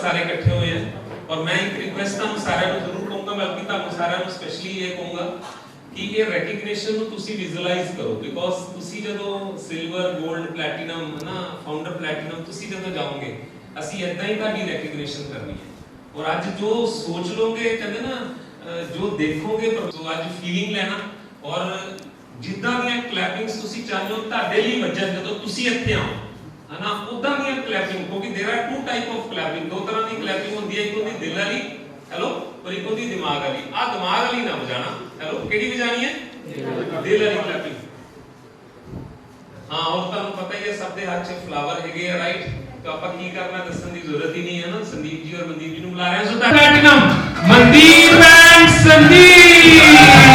सारे इकट्ठे हुए हैं और मैं एक रिक्वेस्ट ਤੁਹਾਨੂੰ ਸਾਰਿਆਂ ਨੂੰ ਜ਼ਰੂਰ ਕਹੂੰਗਾ, ਬਲਕਿ ਤੁਹਾਨੂੰ ਸਾਰਿਆਂ ਨੂੰ ਸਪੈਸ਼ਲੀ ਇਹ ਕਹੂੰਗਾ ਕਿ ਇਹ ਰੈਕਗਨੀਸ਼ਨ ਨੂੰ ਤੁਸੀਂ ਵਿਜ਼ੂਅਲਾਈਜ਼ ਕਰੋ, ਬਿਕੋਜ਼ ਤੁਸੀਂ ਜਦੋਂ ਸਿਲਵਰ, 골ਡ, ਪਲੈਟੀਨਮ ਹੈ ਨਾ, ਫਾਊਂਡਰ ਪਲੈਟੀਨਮ ਤੁਸੀਂ ਜਦੋਂ ਜਾਓਗੇ ਅਸੀਂ ਇਦਾਂ ਹੀ ਤੁਹਾਡੀ ਰੈਕਗਨੀਸ਼ਨ ਕਰਨੀ ਹੈ। ਔਰ ਅੱਜ ਜੋ ਸੋਚ ਲੋਗੇ ਕਹਿੰਦੇ ਨਾ ਜੋ ਦੇਖੋਗੇ तो ਅੱਜ ਫੀਲਿੰਗ ਲੈਣਾ ਔਰ ਜਿੱਦਾਂ ਦੀਆਂ ਕਲੈਪਿੰਗਸ ਤੁਸੀਂ ਚਾਹੁੰਦੇ ਹੋ ਤੁਹਾਡੇ ਲਈ ਵੱਜਣ ਜਦੋਂ ਤੁਸੀਂ ਇੱਥੇ ਆਓ है ना, उदा दी क्लैपिंग, क्योंकि there are two type of clapping, दो तरह की क्लैपिंग होती है, एक होती दिल वाली हेलो और एक होती दिमाग वाली। आ दिमाग वाली ना बजाना हेलो, केड़ी बजानी है? दिल वाली क्लैपिंग। हां और ਤੁਹਾਨੂੰ पता ही है सब दे हाथ च फ्लावर हैगे राइट, तो ਆਪਾਂ ਕੀ ਕਰਨਾ ਦੱਸਣ ਦੀ ਜ਼ਰੂਰਤ ਹੀ ਨਹੀਂ है ना। संदीप जी और मनदीप जी ਨੂੰ ਬੁਲਾ ਰਹੇ ਹਾਂ, ਸੋ प्लैटिनम मनदीप एंड संदीप।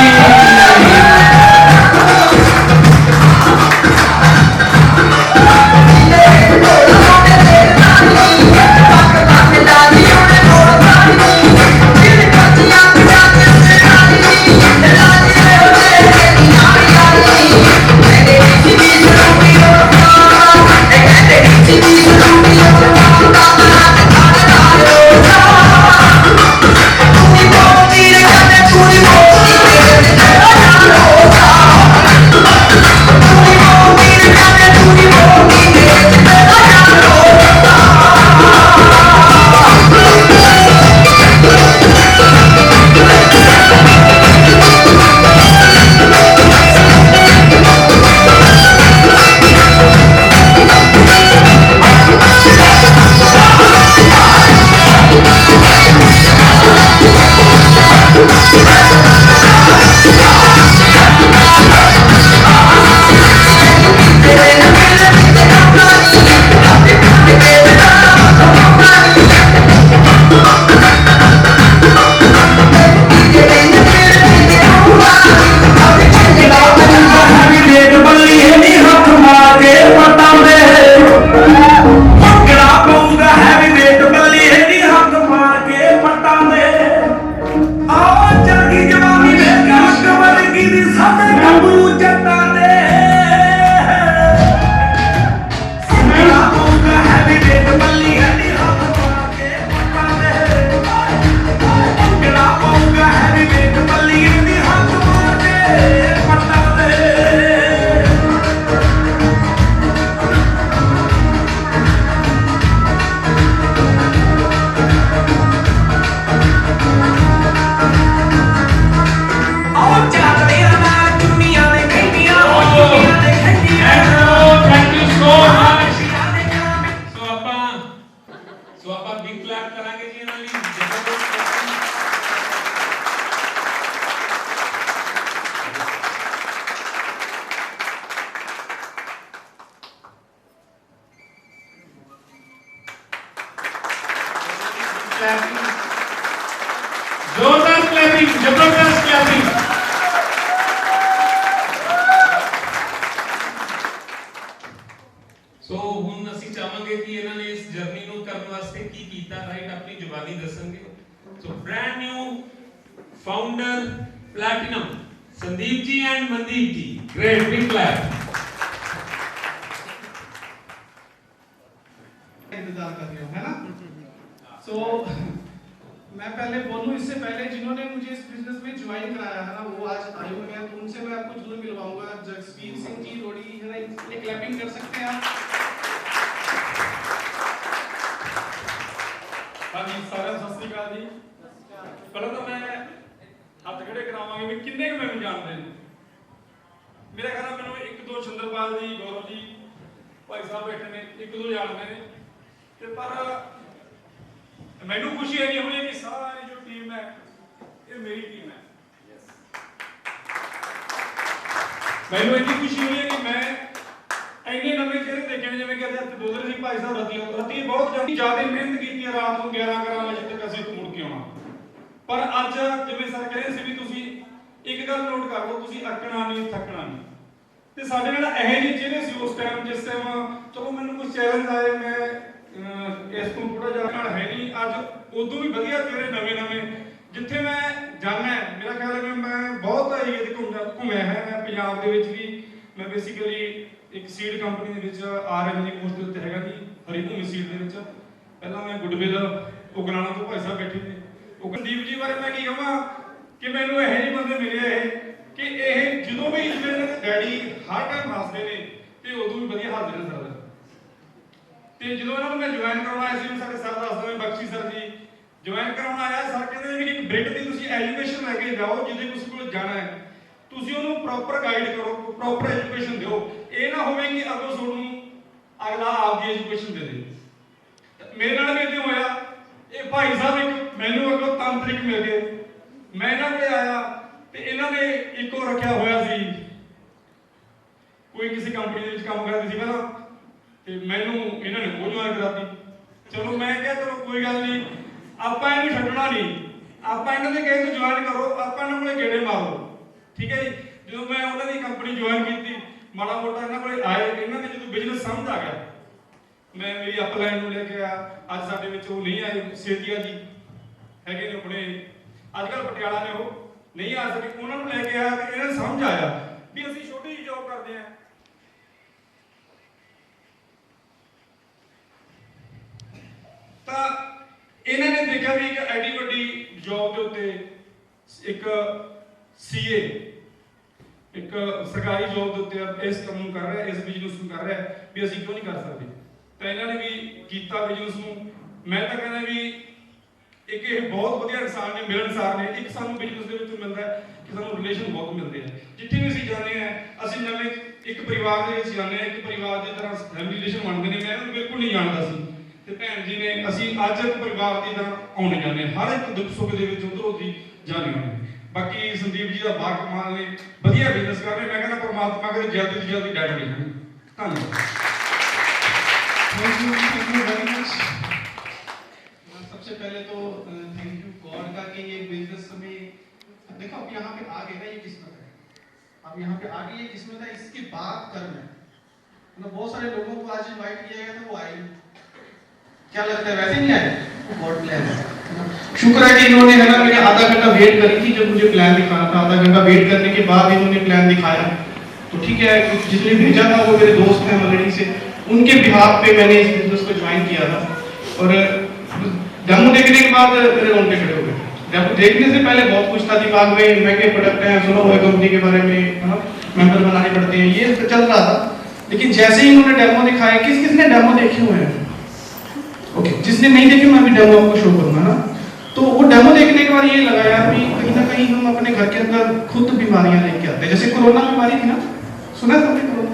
जोरदार क्लैपिंग, जबरदस्त क्लैपिंग। सो ਹੁਣ ਅਸੀਂ ਚਾਹਾਂਗੇ ਕਿ ਇਹਨਾਂ ਨੇ ਇਸ ਜਰਨੀ ਨੂੰ ਕਰਨ ਵਾਸਤੇ ਕੀ ਕੀਤਾ ਰਾਈਟ, ਆਪਣੀ ਜ਼ੁਬਾਨੀ ਦੱਸਣਗੇ। So brand new founder platinum Sandeep ji and Mandeep ji, great big clap. इंतजार कर रहे हो है ना। सो मैं पहले बोलूं इससे पहले जिन्होंने मुझे इस बिजनेस में ज्वाइन कराया है ना, वो आज आए हुए हैं, तो उनसे मैं आपको जरूर मिलवाऊंगा। जगवीर सिंह जी रोड़ी है ना, ये क्लैपिंग कर सकते हैं आप। हाँ जी, सारे सत श्री अकाल जी। पहले तो मैं हथ खड़े करावांगे भी किन्ने क मैनूं जानदे ने। मेरा ख्याल मैनूं एक दो छिंदरपाल जी, गौरव जी, भाई साहब बैठे ने, एक दो जानते ने, ते पर मैनूं खुशी है कि कि सारी जो टीम है ये मेरी टीम है। मैनूं इतनी खुशी हुई है कि मैं इन्ने नवे चेहरे देखे जिवें कहते दोदर सिंह भाई साहब रती बहुत ज़्यादा मेहनत की है, रात को 11 बजे तक असीं मुड़ के आउणा। पर अज जिवें सर कह रहे सी भी तुसीं एक गल नोट कर लो, तुसीं अकना नहीं थकना नहीं। ते साडे नाल इहो ਜਿਹੇ चेहरे सी उस टाइम, जिस टाइम चलो मैनूं कुछ चैलेंज आए, मैं इस तो थोड़ा जिहा नाल है नहीं, अज उदों भी वधिया चेहरे नवे नवे जिथे मैं जाना। मेरा ख्याल है मैं बहुत एरिया ते घूमिया है। मैं पंजाब दे विच भी मैं बेसिकली एक सीड कंपनी दे विच आरएम दी पोस्ट ते हैगा जी, हरिभूमि सीड दे विच। पहला मैं गुडविल उगलाना तो भाई साहब बैठे ने संदीप जी बारे मैं की कहां कि मैनू यह जी बंदे मिले कि जो भी मेरे डैडी हर टाइम हसते ने ते उदों भी वधिया हसते ने सर ते जो इन्होंने मैं ज्वाइन करवाना आया सी साडे सर दसदे बख्शी सर जी ज्वाइन करवाना आया सर कहते भी एक ब्रिट दी तुसी एजुकेशन लेके जाओ जिदे तुसी कोल जाना है तुसी ओनू प्रॉपर गाइड करो प्रॉपर एजुकेशन दिओ ये ना होवे कि अगों सोनू अगला आपकी एजुकेशन दे दे मेरे नाल भी इदां होया ये भाई साहब एक मैनू अगों तांत्रिक मिल गए मैं इन्हां कोल आया ते इन्हां ने इको रखिया होया सी कोई किसी कंपनी दे विच काम करदा सी पहला ते मैनू इन्हां ने वो ज्वाइन कराती चलो मैं क्या चलो कोई गल नहीं आपां इहनूं छड्डना नहीं आपां इन्हां दे कहे तो ज्वाइन करो आपां इन्हां कोले गेड़े मारो ठीक है जी जो मैं उन्हां दी कंपनी ज्वाइन कीती माड़ा मोटा इन्हां कोले आए इन्हां ने जो बिजनेस समझ आ गया मैं मेरी अपलाइन ਨੂੰ ਲੈ ਕੇ ਆ ਅੱਜ ਸਾਡੇ ਵਿੱਚ ਉਹ ਨਹੀਂ ਆਏ ਸੇਤੀਆ ਜੀ ਹੈਗੇ ਨੇ ਆਪਣੇ ਅੱਜ ਕੱਲ ਪਟਿਆਲਾ ਨੇ ਉਹ ਨਹੀਂ ਆ ਸਕੇ ਉਹਨਾਂ ਨੂੰ ਲੈ ਕੇ ਆਇਆ ਤੇ ਇਹਨਾਂ ਨੂੰ ਸਮਝ ਆਇਆ ਵੀ ਅਸੀਂ ਛੋਟੀ ਜਿਹੀ ਜੌਬ ਕਰਦੇ ਆ ਤਾਂ ਇਹਨਾਂ ਨੇ ਦੇਖਿਆ ਵੀ ਇੱਕ ਐਡੀ ਵੱਡੀ ਜੌਬ ਦੇ ਉੱਤੇ ਇੱਕ ਸੀਏ ਇੱਕ ਸਰਕਾਰੀ ਜੌਬ ਦੇ ਉੱਤੇ ਇਸ ਕੰਮ ਨੂੰ ਕਰ ਰਿਹਾ ਇਸ ਬਿਜ਼ਨਸ ਨੂੰ ਕਰ ਰਿਹਾ ਵੀ ਅਸੀਂ ਕਿਉਂ ਨਹੀਂ ਕਰ ਸਕਦੇ ਤਾਂ ਇਹਨਾਂ ਨੇ ਵੀ ਕੀਤਾ ਬਿਜ਼ਨਸ ਨੂੰ ਮੈਂ ਤਾਂ ਕਹਿੰਦਾ ਵੀ ਇੱਕ ਇਹ ਬਹੁਤ ਵਧੀਆ ਇਨਸਾਨ ਨੇ ਮਿਲਣਸਾਰ ਨੇ ਇੱਕ ਸਾਨੂੰ ਬਿਜ਼ਨਸ ਦੇ ਵਿੱਚ ਮਿਲਦਾ ਕਿ ਸਾਨੂੰ ਰਿਲੇਸ਼ਨ ਬਹੁਤ ਮਿਲਦੇ ਆ ਜਿੱਥੇ ਵੀ ਅਸੀਂ ਜਾਂਦੇ ਆ ਅਸੀਂ ਨਵੇਂ ਇੱਕ ਪਰਿਵਾਰ ਦੇ ਵਿੱਚ ਜਾਂਦੇ ਆ ਇੱਕ ਪਰਿਵਾਰ ਦੀ ਤਰ੍ਹਾਂ ਫੈਮਿਲੀ ਰਿਲੇਸ਼ਨ ਬਣਦੇ ਨੇ ਮੈਂ ਇਹਨੂੰ ਬਿਲਕੁਲ ਨਹੀਂ ਜਾਣਦਾ ਸੀ ਤੇ ਭੈਣ ਜੀ ਨੇ ਅਸੀਂ ਅੱਜ ਇੱਕ ਪਰਿਵਾਰ ਦੀ ਤਰ੍ਹਾਂ ਆਉਣੇ ਜਾਂਦੇ ਹਰ ਇੱਕ ਦੁੱਖ ਸੁੱਖ ਦੇ ਵਿੱਚ ਉਧਰੋਂ ਦੀ ਜਾਣੇ ਆਉਂਦੇ ਬਾਕੀ ਸੰਦੀਪ ਜੀ ਦਾ ਬਾ ਕਮਾਲ ਨੇ ਵਧੀਆ ਬਿਜ਼ਨਸ ਕਰ ਰਹੇ ਮੈਂ ਕਹਿੰਦਾ ਪਰਮਾਤਮਾ ਕਰੇ ਜਲਦੀ ਤੋਂ ਜਲਦੀ ਡੈਡ ਮਿਲਣ ਧੰਨਵਾਦ Thank you very much. सबसे पहले तो थैंक यू गॉड का कि ये बिजनेस में देखो अब यहाँ पे आ गए ना ये किस्मत है अब यहाँ पे आ गई ये किस्मत है इसके बाद करना है मतलब बहुत सारे लोगों को आज इनवाइट किया गया था वो आए क्या लगता है वैसे नहीं आए वो गॉड प्लान है शुक्र है कि इन्होंने है ना मेरे आधा घंटा वेट करी थी जब मुझे प्लान दिखाना था आधा घंटा वेट करने के बाद इन्होंने प्लान दिखाया तो ठीक है जिसने भेजा था वो मेरे दोस्त हैं ऑलरेडी से उनके बिहाफ पे मैंने इस बिजनेस को ज्वाइन किया था और डेमो देखने के बाद मेरे रोंगटे खड़े हो गए डेमो देखने से पहले बहुत कुछ था दिमाग में महंगे प्रोडक्ट हैं सुनो हुए कंपनी के बारे में मेंबर बनाने पड़ते हैं ये चल रहा था लेकिन जैसे ही उन्होंने डेमो दिखाया किसने डेमो देखे हुए हैं ओके जिसने नहीं देखे मैं भी डेमो आपको शो करूंगा ना तो वो डेमो देखने के बाद ये लगा यार भी कहीं ना कहीं हम अपने घर के अंदर खुद बीमारियां लेके आते हैं जैसे कोरोना बीमारी थी ना सुना था आपने कोरोना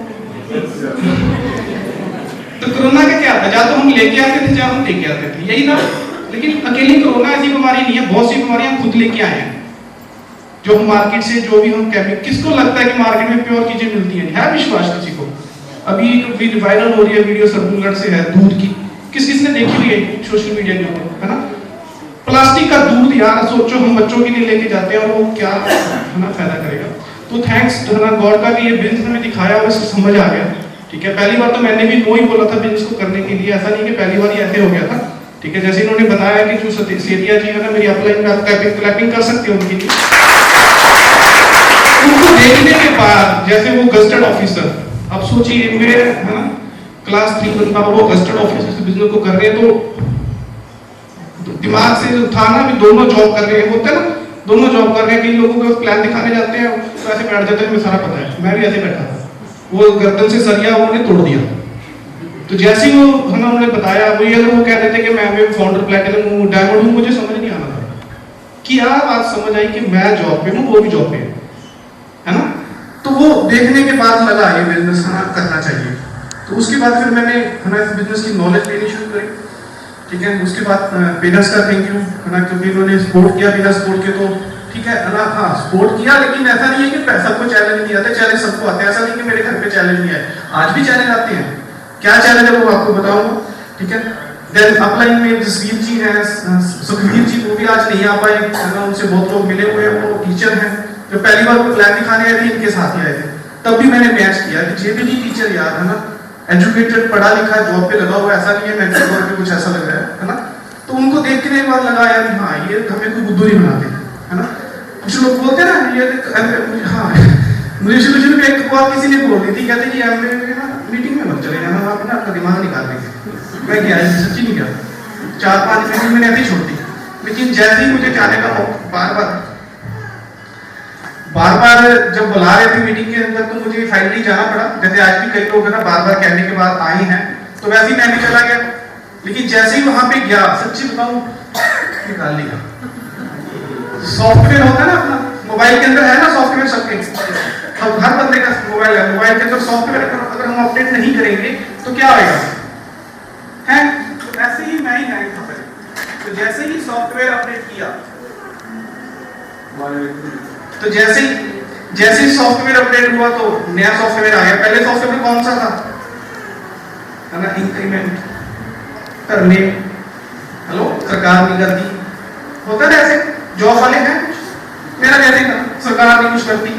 तो कोरोना का क्या था या तो हम लेके आते थे या हम लेके आते थे यही था लेकिन अकेली कोरोना ऐसी बीमारी नहीं है बहुत सी बीमारियां खुद लेके आए हैं जो हम मार्केट से जो भी हम केमिकल किसको लगता है कि मार्केट में प्योर चीजें मिलती हैं है विश्वास किसी को अभी वायरल हो रही है वीडियो सरगुलगढ़ से है दूध की किसने देखी हुई है सोशल मीडिया के ऊपर है ना प्लास्टिक का दूध यार सोचो हम बच्चों के लिए लेके जाते हैं और वो क्या है ना फायदा करेगा तो थैंक्स गॉड का कि ये बिजनेस हमें दिखाया और इसको समझ आ गया ठीक है पहली बार तो मैंने भी नो ही बोला था बिजनेस को करने के लिए ऐसा नहीं कि पहली बार ही ऐसे हो गया था ठीक है जैसे इन्होंने बताया कि जो सेतिया जी है ना मेरी अपलाइन में आप क्लैपिंग कर सकते हो उनकी उनको देखने के बाद जैसे वो गस्टेड ऑफिसर अब सोचिए मेरे है ना क्लास 3 बंदा वो गस्टेड ऑफिसर से बिजनेस को कर रहे हैं तो दिमाग से उठाना भी दोनों जॉब कर रहे हैं होते हैं ना दोनों जॉब कर रहे हैं कई लोगों को प्लान दिखाने जाते हैं तो ऐसे बैठ जाते हैं मुझे सारा पता है मैं भी ऐसे बैठा था वो गर्दन से सरिया उन्होंने तोड़ दिया तो जैसे ही वो हमें उन्होंने बताया वही अगर वो कह रहे थे कि मैं फाउंडर प्लैटिनम हूँ डायमंड हूँ मुझे समझ नहीं आना था कि यार बात समझ आई कि मैं जॉब पे हूँ वो भी जॉब पे है ना तो वो देखने के बाद लगा ये बिजनेस है ना करना चाहिए तो उसके बाद फिर मैंने है ना इस बिजनेस की नॉलेज लेनी शुरू करी ठीक है उसके बाद पेरेंट्स का थैंक यू है ना क्योंकि उन्होंने सपोर्ट किया बिना सपोर्ट के तो ठीक है ना हाँ सपोर्ट किया लेकिन ऐसा नहीं है कि सबको चैलेंज नहीं आते चैलेंज सबको आते हैं ऐसा नहीं कि मेरे घर पे चैलेंज नहीं आए आज भी चैलेंज आते हैं क्या चैलेंज है वो आपको बताऊंगा ठीक है देन अपलाइन में जसवीर जी हैं सुखवीर जी वो भी आज नहीं आ पाए है ना उनसे बहुत लोग मिले हुए हैं वो टीचर हैं जो पहली बार वो प्लान दिखाने आए थे इनके साथ ही आए थे तब भी मैंने मैच किया कि जेबीटी टीचर यार है ना एजुकेटेड पढ़ा लिखा जॉब पे लगा हुआ ऐसा नहीं है मेंटल तौर पे कुछ ऐसा लग रहा है ना तो उनको देखने के बाद लगा यार हाँ ये हमें कोई बुद्धू नहीं बनाते है ना कुछ लोग बोलते हैं ना ये हाँ मुझे शुरू में एक बात किसी ने बोल दी थी कहते कि यार मेरे ना मीटिंग में मत चले जाना वहाँ पे ना आपका दिमाग निकाल देंगे मैं क्या सच्ची नहीं क्या 4-5 महीने मैंने ऐसे ही छोड़ दी। लेकिन जैसे ही मुझे जाने का बार बार जब बुला रहे थे मीटिंग के अंदर, तो मुझे फाइनली जाना पड़ा। जैसे आज भी कई लोग है ना बार बार कहने के बाद आए हैं, तो वैसे ही मैं भी चला गया। लेकिन जैसे ही वहां पे गया, सच्ची बताऊं, निकाल लिया। सॉफ्टवेयर होता है ना अपना, मोबाइल के अंदर है ना सॉफ्टवेयर सबके, अब हर बंदे का मोबाइल है, मोबाइल के अंदर सॉफ्टवेयर अगर हम अपडेट नहीं करेंगे तो क्या होगा है। तो ऐसे ही मैं ही हैंग था पहले। तो जैसे ही सॉफ्टवेयर अपडेट किया, तो जैसे ही सॉफ्टवेयर अपडेट हुआ तो नया सॉफ्टवेयर आ गया। पहले सॉफ्टवेयर कौन सा था, है ना, इंक्रीमेंट करने, हेलो, सरकार नहीं करती, होता है ऐसे, जॉब वाले हैं, मेरा कहते था सरकार नहीं कुछ करती,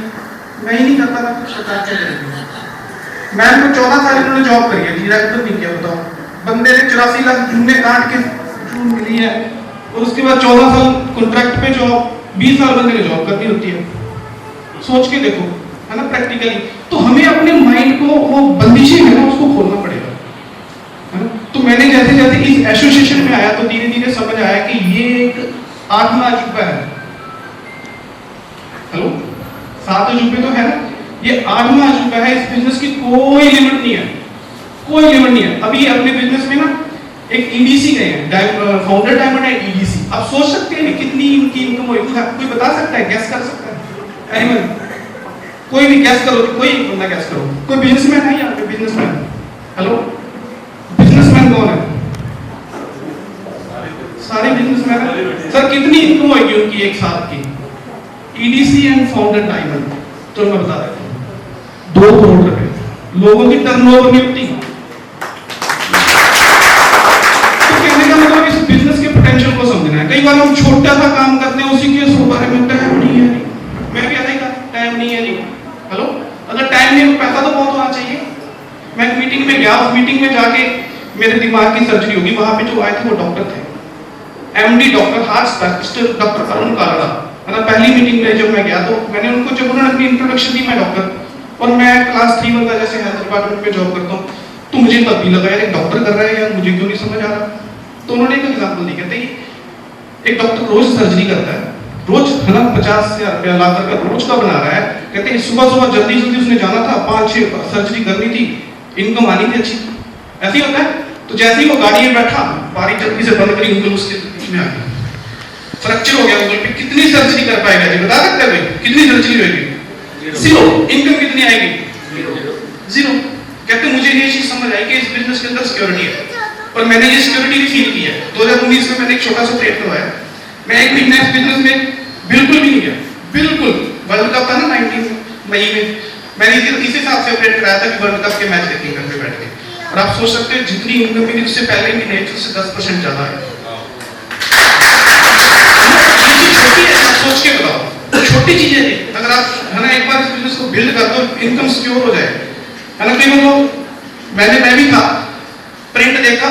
मैं ही नहीं करता था कुछ, सरकार क्या करेगी। मैंने तो 14 साल इन्होंने जॉब करी है, डायरेक्ट तो नहीं किया। बताओ, बंदे ने 84 लाख जून में काट के जून मिली है, और उसके बाद 14 साल कॉन्ट्रैक्ट पे जॉब, 20 साल बंदे ने जॉब करनी होती है। सोच के देखो, है ना, प्रैक्टिकली। तो हमें अपने माइंड को, वो बंदिशें है ना, उसको खोलना पड़ेगा, है ना। तो मैंने जैसे जैसे इस एसोसिएशन में आया, तो धीरे धीरे समझ आया कि ये एक 8वां अजूबा है। हेलो, 7 अजूबे तो है ना, ये 8वां अजूबा है। इस बिजनेस की कोई लिमिट नहीं है, कोई लिमिट नहीं है। अभी अपने बिजनेस में ना एक ईडीसी गए हैं, फाउंडर डायमंड है ईडीसी। आप सोच सकते हैं कितनी इनकी इनकम होगी, कोई बता सकता है, गैस कर सकता है? एनीवन, कोई भी गैस करो, कोई बंदा गैस करो। कोई बिजनेसमैन है यहाँ पे? बिजनेसमैन, हेलो, बिजनेसमैन कौन है? सारे बिजनेसमैन हैं। सर कितनी इनकम होगी उनकी एक साल की, ईडीसी एंड फाउंडर डायमंड? तो मैं बता देता हूँ, 2 करोड़ रुपए लोगों की टर्नओवर नहीं होती। तो कहने का मतलब इस बिजनेस के पोटेंशियल को समझना है। कई बार हम छोटा सा काम करते हैं, उसी के बारे में टाइम नहीं है, मैं भी ऐसा ही था, टाइम नहीं है जी। हेलो, अगर टाइम नहीं है तो पैसा तो बहुत होना चाहिए। मैं एक मीटिंग में गया, उस मीटिंग में जाके मेरे दिमाग की सर्जरी होगी। वहां पे जो आए थे वो डॉक्टर थे, MD doctor, heart specialist doctor Arun Kalra, है ना। पहली मीटिंग में जब मैं गया तो मैंने उनको, जब उन्होंने अपनी इंट्रोडक्शन दी, मैं डॉक्टर और मैं क्लास 3 बंदा जैसे हेल्थ डिपार्टमेंट में जॉब करता हूँ, तो मुझे तब भी लगा यार एक डॉक्टर कर रहा है यार, मुझे क्यों नहीं समझ आ रहा। तो उन्होंने एक एग्जाम्पल दी, कहते एक डॉक्टर रोज सर्जरी करता है, रोज, है ना, 50,000 रुपया लाख रुपया रोज का बना रहा है। कहते हैं सुबह सुबह जल्दी जल्दी उसने जाना था, 5-6 सर्जरी करनी थी, इनकम आनी थी अच्छी, ऐसे ही होता है। तो जैसे ही वो गाड़ी में बैठा, बारी जल्दी से बंद करी, उंगल उसके बीच में आ गई, फ्रैक्चर हो गया उंगल पे। कितनी सर्जरी कर पाएगा जी, बता सकते हैं भाई, कितनी सर्जरी होगी? 0। इनकम कितनी आएगी? 0। कहते मुझे ये चीज समझ आई कि इस बिजनेस के अंदर सिक्योरिटी है, और मैंने ये सिक्योरिटी भी फील की है। 2019 में मैंने एक छोटा सा ट्रेड करवाया, मैं 1 महीना इस बिजनेस में बिल्कुल भी नहीं गया, बिल्कुल। वर्ल्ड कप था ना 19 मई में, मैंने इस हिसाब से ऑपरेट कराया था कि वर्ल्ड कप के मैच देखेंगे घर पे बैठ के। और आप सोच सकते हैं जितनी इनकम मेरी उससे पहले महीने से 10% ज्यादा है। छोटी है, सोच के बताओ, तो छोटी चीज है। अगर आप, है ना, एक बार इस बिजनेस को बिल्ड कर दो, इनकम सिक्योर हो जाए, है ना। कई लोग, मैं भी था, प्रिंट देखा,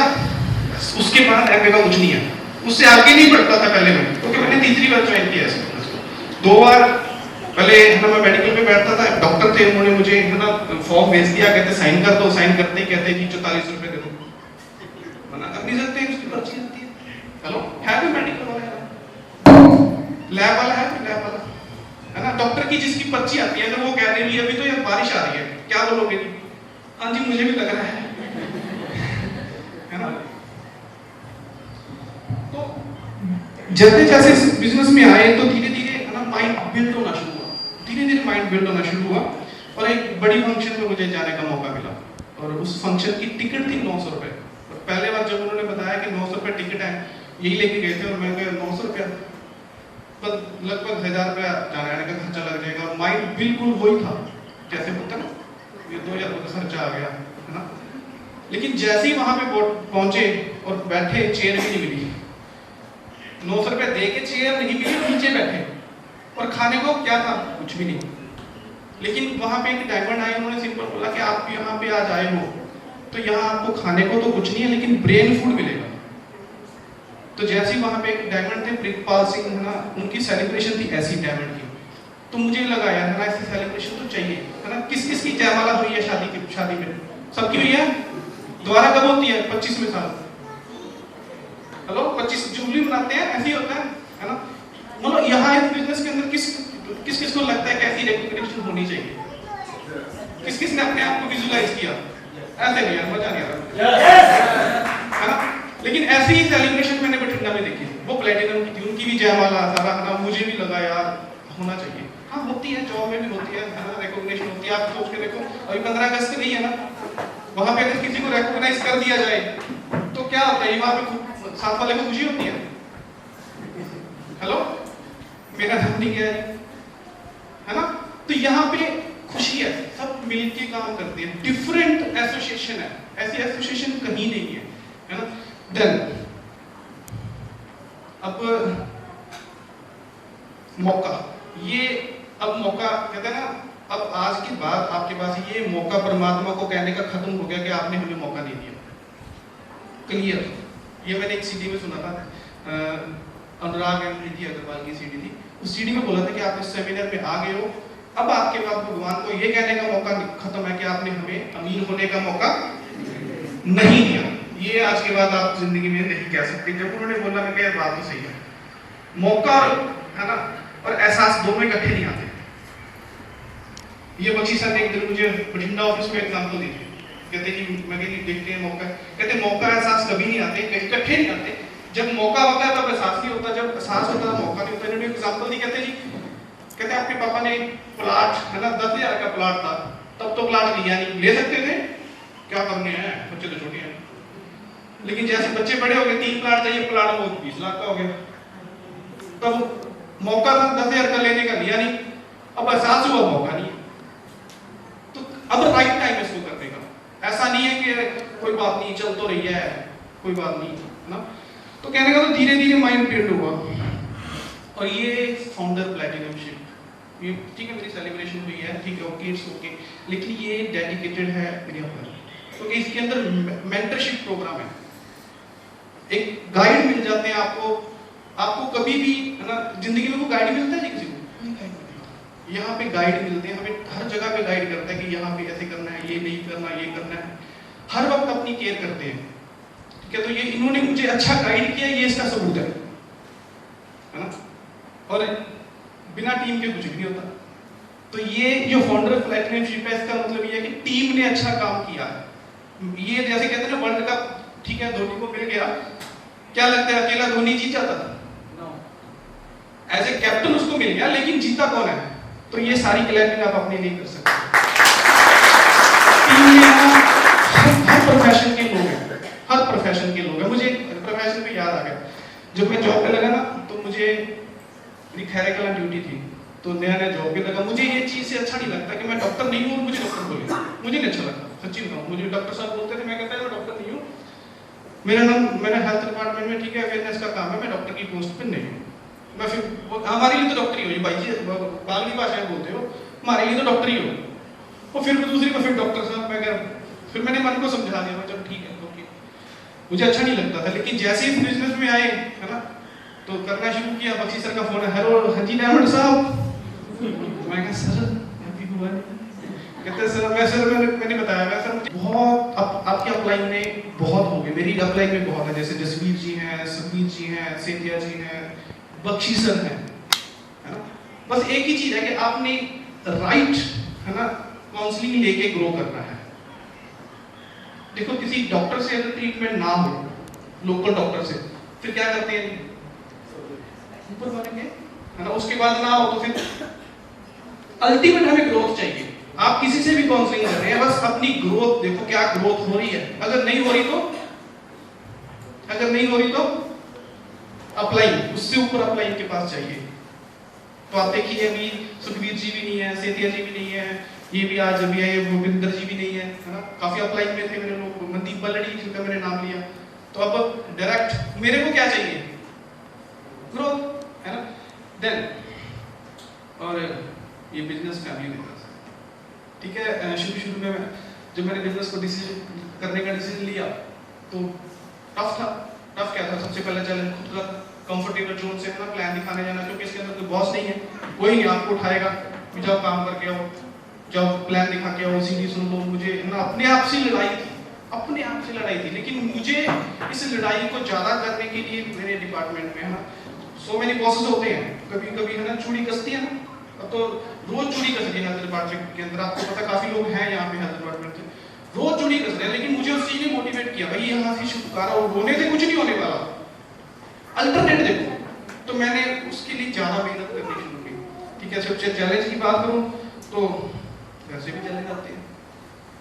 उसके बाद ऐप का कुछ नहीं है, उससे आगे नहीं बढ़ता था पहले मैं, क्योंकि मैंने 3री बार ज्वाइन किया है। 2 बार पहले, है ना, मैं मेडिकल पे बैठता था, डॉक्टर थे, उन्होंने मुझे, है ना, फॉर्म भेज दिया, कहते साइन कर दो, साइन करते ही कहते कि 44 रुपए दे दो, मना कर नहीं सकते, उसकी पर्ची आती है। हेलो, है कोई मेडिकल वाला, लैब वाला है, लैब वाला, है ना, डॉक्टर की जिसकी पर्ची आती है, अगर वो कह रही है अभी तो यार बारिश आ रही है, क्या बोलोगे जी? हाँ जी, मुझे भी लग रहा है ना। तो जैसे जैसे इस बिजनेस में आए, तो धीरे धीरे, है ना, माइंड बिल्ड होना शुरू हुआ, धीरे धीरे माइंड बिल्ड होना शुरू हुआ। और एक बड़ी फंक्शन में मुझे जाने का मौका मिला, और उस फंक्शन की टिकट थी 900 रुपए। और पहले बार जब उन्होंने बताया कि 900 रुपए टिकट है, यही लेके गए थे, और मैं गया 900 रुपया, लगभग 1000 रुपया जाने आने का खर्चा लग जाएगा। और माइंड बिल्कुल वही था जैसे होता ना, ये 2000 रुपये खर्चा आ गया, है ना। लेकिन जैसे ही वहां पे पहुंचे और बैठे, चेयर भी नहीं मिली, 900 रुपए दे के चेयर नहीं मिली, नीचे बैठे, और खाने को क्या था, कुछ भी नहीं। लेकिन वहां पे एक डायमंड आई, उन्होंने सिंपल बोला कि आप यहाँ पे आज आए हो, तो यहाँ आपको खाने को तो कुछ नहीं है, लेकिन ब्रेन फूड मिलेगा। तो जैसे ही वहां पे एक डायमंड थे, प्रितपाल सिंह, है ना, उनकी सेलिब्रेशन थी ऐसी डायमंड की। तो मुझे लगा यार, है ना, ऐसी सेलिब्रेशन तो चाहिए, है ना। किस किस की जयमाला हुई है शादी में? सबकी हुई है? दोबारा कब होती है? 25वें साल, हेलो 25 जुबली मनाते हैं, ऐसे ही होता है ना? मतलब यहाँ इस बिजनेस के अंदर किस किस को लगता है कैसी रेकग्निशन होनी चाहिए? किस किस ने अपने आप को विजुलाइज किया? ऐसे नहीं यार, मजा नहीं आ रहा है ना? लेकिन ऐसी ही सेलिब्रेशन मैंने बठिंडा में देखी, वो प्लेटिनम की थी, उनकी भी जयमाला सारा है ना, मुझे भी लगा यार होना चाहिए। हाँ होती है, जॉब में भी होती है ना, रिकॉग्निशन होती है। आप सोच के देखो, अभी 15 अगस्त नहीं है ना, वहां पे अगर किसी को रिकॉग्नाइज कर दिया जाए तो क्या होता है? वहां पे साथ वाले को खुशी होती है। हेलो, मेरा नाम नहीं गया है ना? तो यहाँ पे खुशी है, सब मिलके काम करते हैं, डिफरेंट एसोसिएशन है, ऐसी एसोसिएशन कहीं नहीं है ना? देन अब मौका, ये अब मौका कहते हैं ना, अब आज के बाद आपके पास ये मौका परमात्मा को कहने का खत्म हो गया कि आपने हमें मौका नहीं दिया। क्लियर, ये मैंने एक सीडी में सुना था, अनुराग एंड प्रीति अग्रवाल की सीडी थी, उस सीडी में बोला था कि आप इस सेमिनार में आ गए हो, अब आपके पास भगवान को ये कहने का मौका खत्म है कि आपने हमें अमीर होने का मौका नहीं दिया। ये आज के बाद आप जिंदगी में नहीं कह सकते। जब उन्होंने बोला, मैं कहा बात तो सही है, मौका है ना और एहसास दोनों इकट्ठे नहीं आते। ये बख्शी सर ने एक दिन मुझे बठिंडा ऑफिस में एग्जांपल दी थी, कहते कि मैं देखते हैं मौका, कहते मौका एहसास कभी नहीं आते, इकट्ठे नहीं आते। जब मौका होता है तब एहसास नहीं होता, जब एहसास होता है मौका नहीं होता। इन्होंने एग्जांपल दी, कहते जी, कहते आपके पापा ने प्लाट है ना 10,000 का प्लाट था, तब तो प्लाट लिया नहीं, ले सकते थे, क्या करने हैं, बच्चे तो छोटे हैं। लेकिन जैसे बच्चे बड़े हो गए, 3 प्लाट चाहिए, प्लाट वो 20 लाख का हो गया। तब मौका था 10,000 का लेने का, लिया नहीं, अब एहसास हुआ मौका नहीं है, तो अब राइट टाइम है इसको करने का। ऐसा नहीं है कि कोई बात नहीं, चल तो रही है, कोई बात नहीं है ना। तो कहने का तो धीरे धीरे माइंड बिल्ड हुआ, और ये फाउंडर प्लैटिनम शिप, ये ठीक है, मेरी सेलिब्रेशन हुई है, ठीक है, ओके, इट्स ओके, लेकिन ये डेडिकेटेड है मेरे ऊपर, क्योंकि तो इसके अंदर मेंटरशिप प्रोग्राम है, एक गाइड मिल जाते हैं आपको। आपको कभी भी है ना जिंदगी में वो गाइड मिलता है किसी को नहीं, गाइड मिलता। यहाँ पे गाइड मिलते हैं, हमें हर जगह पे गाइड करता है कि यहाँ पे ऐसे करना है, ये नहीं करना, ये करना है, हर वक्त अपनी केयर करते हैं, ठीक है। तो ये इन्होंने मुझे अच्छा गाइड किया, ये इसका सबूत है ना। और बिना टीम के कुछ भी नहीं होता। तो ये जो फाउंडर प्लैटिनम शिप है, इसका मतलब ये है कि टीम ने अच्छा काम किया है। ये जैसे कहते हैं ना वर्ल्ड कप, ठीक है, धोनी को मिल गया, क्या लगता है अकेला धोनी जीत जाता था? एज ए कैप्टन उसको मिल गया, लेकिन जीता कौन है? तो ये सारी क्लैपिंग आप अपने नहीं कर सकते। टीम में हर प्रोफेशन के लोग हैं, हर प्रोफेशन के लोग हैं। मुझे प्रोफेशन पे याद आ गया, जब मैं जॉब पे लगा ना, तो मुझे मेरी खैर ड्यूटी थी, तो नया नया जॉब पे लगा। मुझे ये चीज से अच्छा नहीं लगता कि मैं डॉक्टर नहीं हूँ और मुझे डॉक्टर बोले, मुझे नहीं अच्छा लगता, सच्ची बताऊँ। मुझे डॉक्टर साहब बोलते थे, मैं कहता मैं डॉक्टर नहीं हूँ, मेरा नाम, मेरा हेल्थ डिपार्टमेंट में, ठीक है, अवेयरनेस का काम है, मैं डॉक्टर की पोस्ट पे नहीं हूँ। मैं फिर हमारे लिए तो डॉक्टर ही हो भाई जी, बागली भाषा में बोलते हो, हमारे लिए तो डॉक्टर ही हो। और फिर दूसरी को फिर डॉक्टर साहब, मैं फिर मैंने मन को समझा दिया, चलो ठीक है, ओके। मुझे अच्छा नहीं लगता था, लेकिन जैसे ही बिजनेस में आए है ना, तो करना शुरू किया। बख्शी सर का फोन है, हेलो हाँ जी डायमंड साहब। मैं कहा सर हैप्पी हुआ, कहते सर मैंने बताया, मैं सर मुझे बहुत आपकी अपलाइन में बहुत हो गए, मेरी अपलाइन में बहुत है, जैसे जसवीर जी हैं, सुखबीर जी हैं, सेठिया जी हैं, बख्शी सर हैं, है ना। बस एक ही चीज है कि आपने राइट है ना काउंसलिंग लेके ग्रो करना है। देखो किसी डॉक्टर से अगर ट्रीटमेंट ना हो, लोकल डॉक्टर से, फिर क्या करते हैं, ऊपर मारेंगे है ना, उसके बाद ना हो तो फिर अल्टीमेट हमें ग्रोथ चाहिए। आप किसी से भी काउंसलिंग कर रहे हैं, बस अपनी ग्रोथ देखो, क्या ग्रोथ हो रही है। अगर नहीं हो रही तो अपलाइन, उससे ऊपर अपलाइन के पास चाहिए। तो आप देखिए अभी सुखबीर जी भी नहीं है, सेठिया जी भी नहीं है, ये भी आज अभी आए गोविंदर जी भी नहीं है, है ना। काफी अपलाइन में थे मेरे लोग, मनदीप बलड़ी जिनका मैंने नाम लिया। तो अब डायरेक्ट मेरे को क्या चाहिए, ग्रोथ, है ना। देन और ये बिजनेस फैमिली में, ठीक है। शुरू में जब मैंने बिजनेस को डिसीजन करने का डिसीजन लिया तो टफ था। टफ क्या था, सबसे पहले चैलेंज खुद का कंफर्टेबल जोन से अपना प्लान दिखाने जाना, क्योंकि इसके अंदर कोई बॉस नहीं है, कोई नहीं आपको उठाएगा, जाओ काम करके आओ, जाओ प्लान दिखा के आओ, सीधी सुन लो। मुझे ना अपने आप से लड़ाई थी, अपने आप से लड़ाई थी। लेकिन मुझे इस लड़ाई को ज़्यादा करने के लिए मेरे डिपार्टमेंट में है ना सो मेनी बॉसेस होते हैं, कभी कभी है ना चूड़ी कसती है ना, अब तो रोज चूड़ी कस रही है हेल्थ डिपार्टमेंट के अंदर, आपको पता काफ़ी लोग हैं यहाँ पे हेल्थ डिपार्टमेंट के, रोज चूड़ी कस रहे हैं। लेकिन मुझे उस चीज़ ने मोटिवेट किया, भाई यहाँ से छुटकारा और रोने से कुछ नहीं होने वाला, अल्टरनेट देखो। तो मैंने उसके लिए ज़्यादा मेहनत करनी शुरू की। ठीक है, सबसे चैलेंज की बात करूँ तो वैसे भी चैलेंज आते हैं,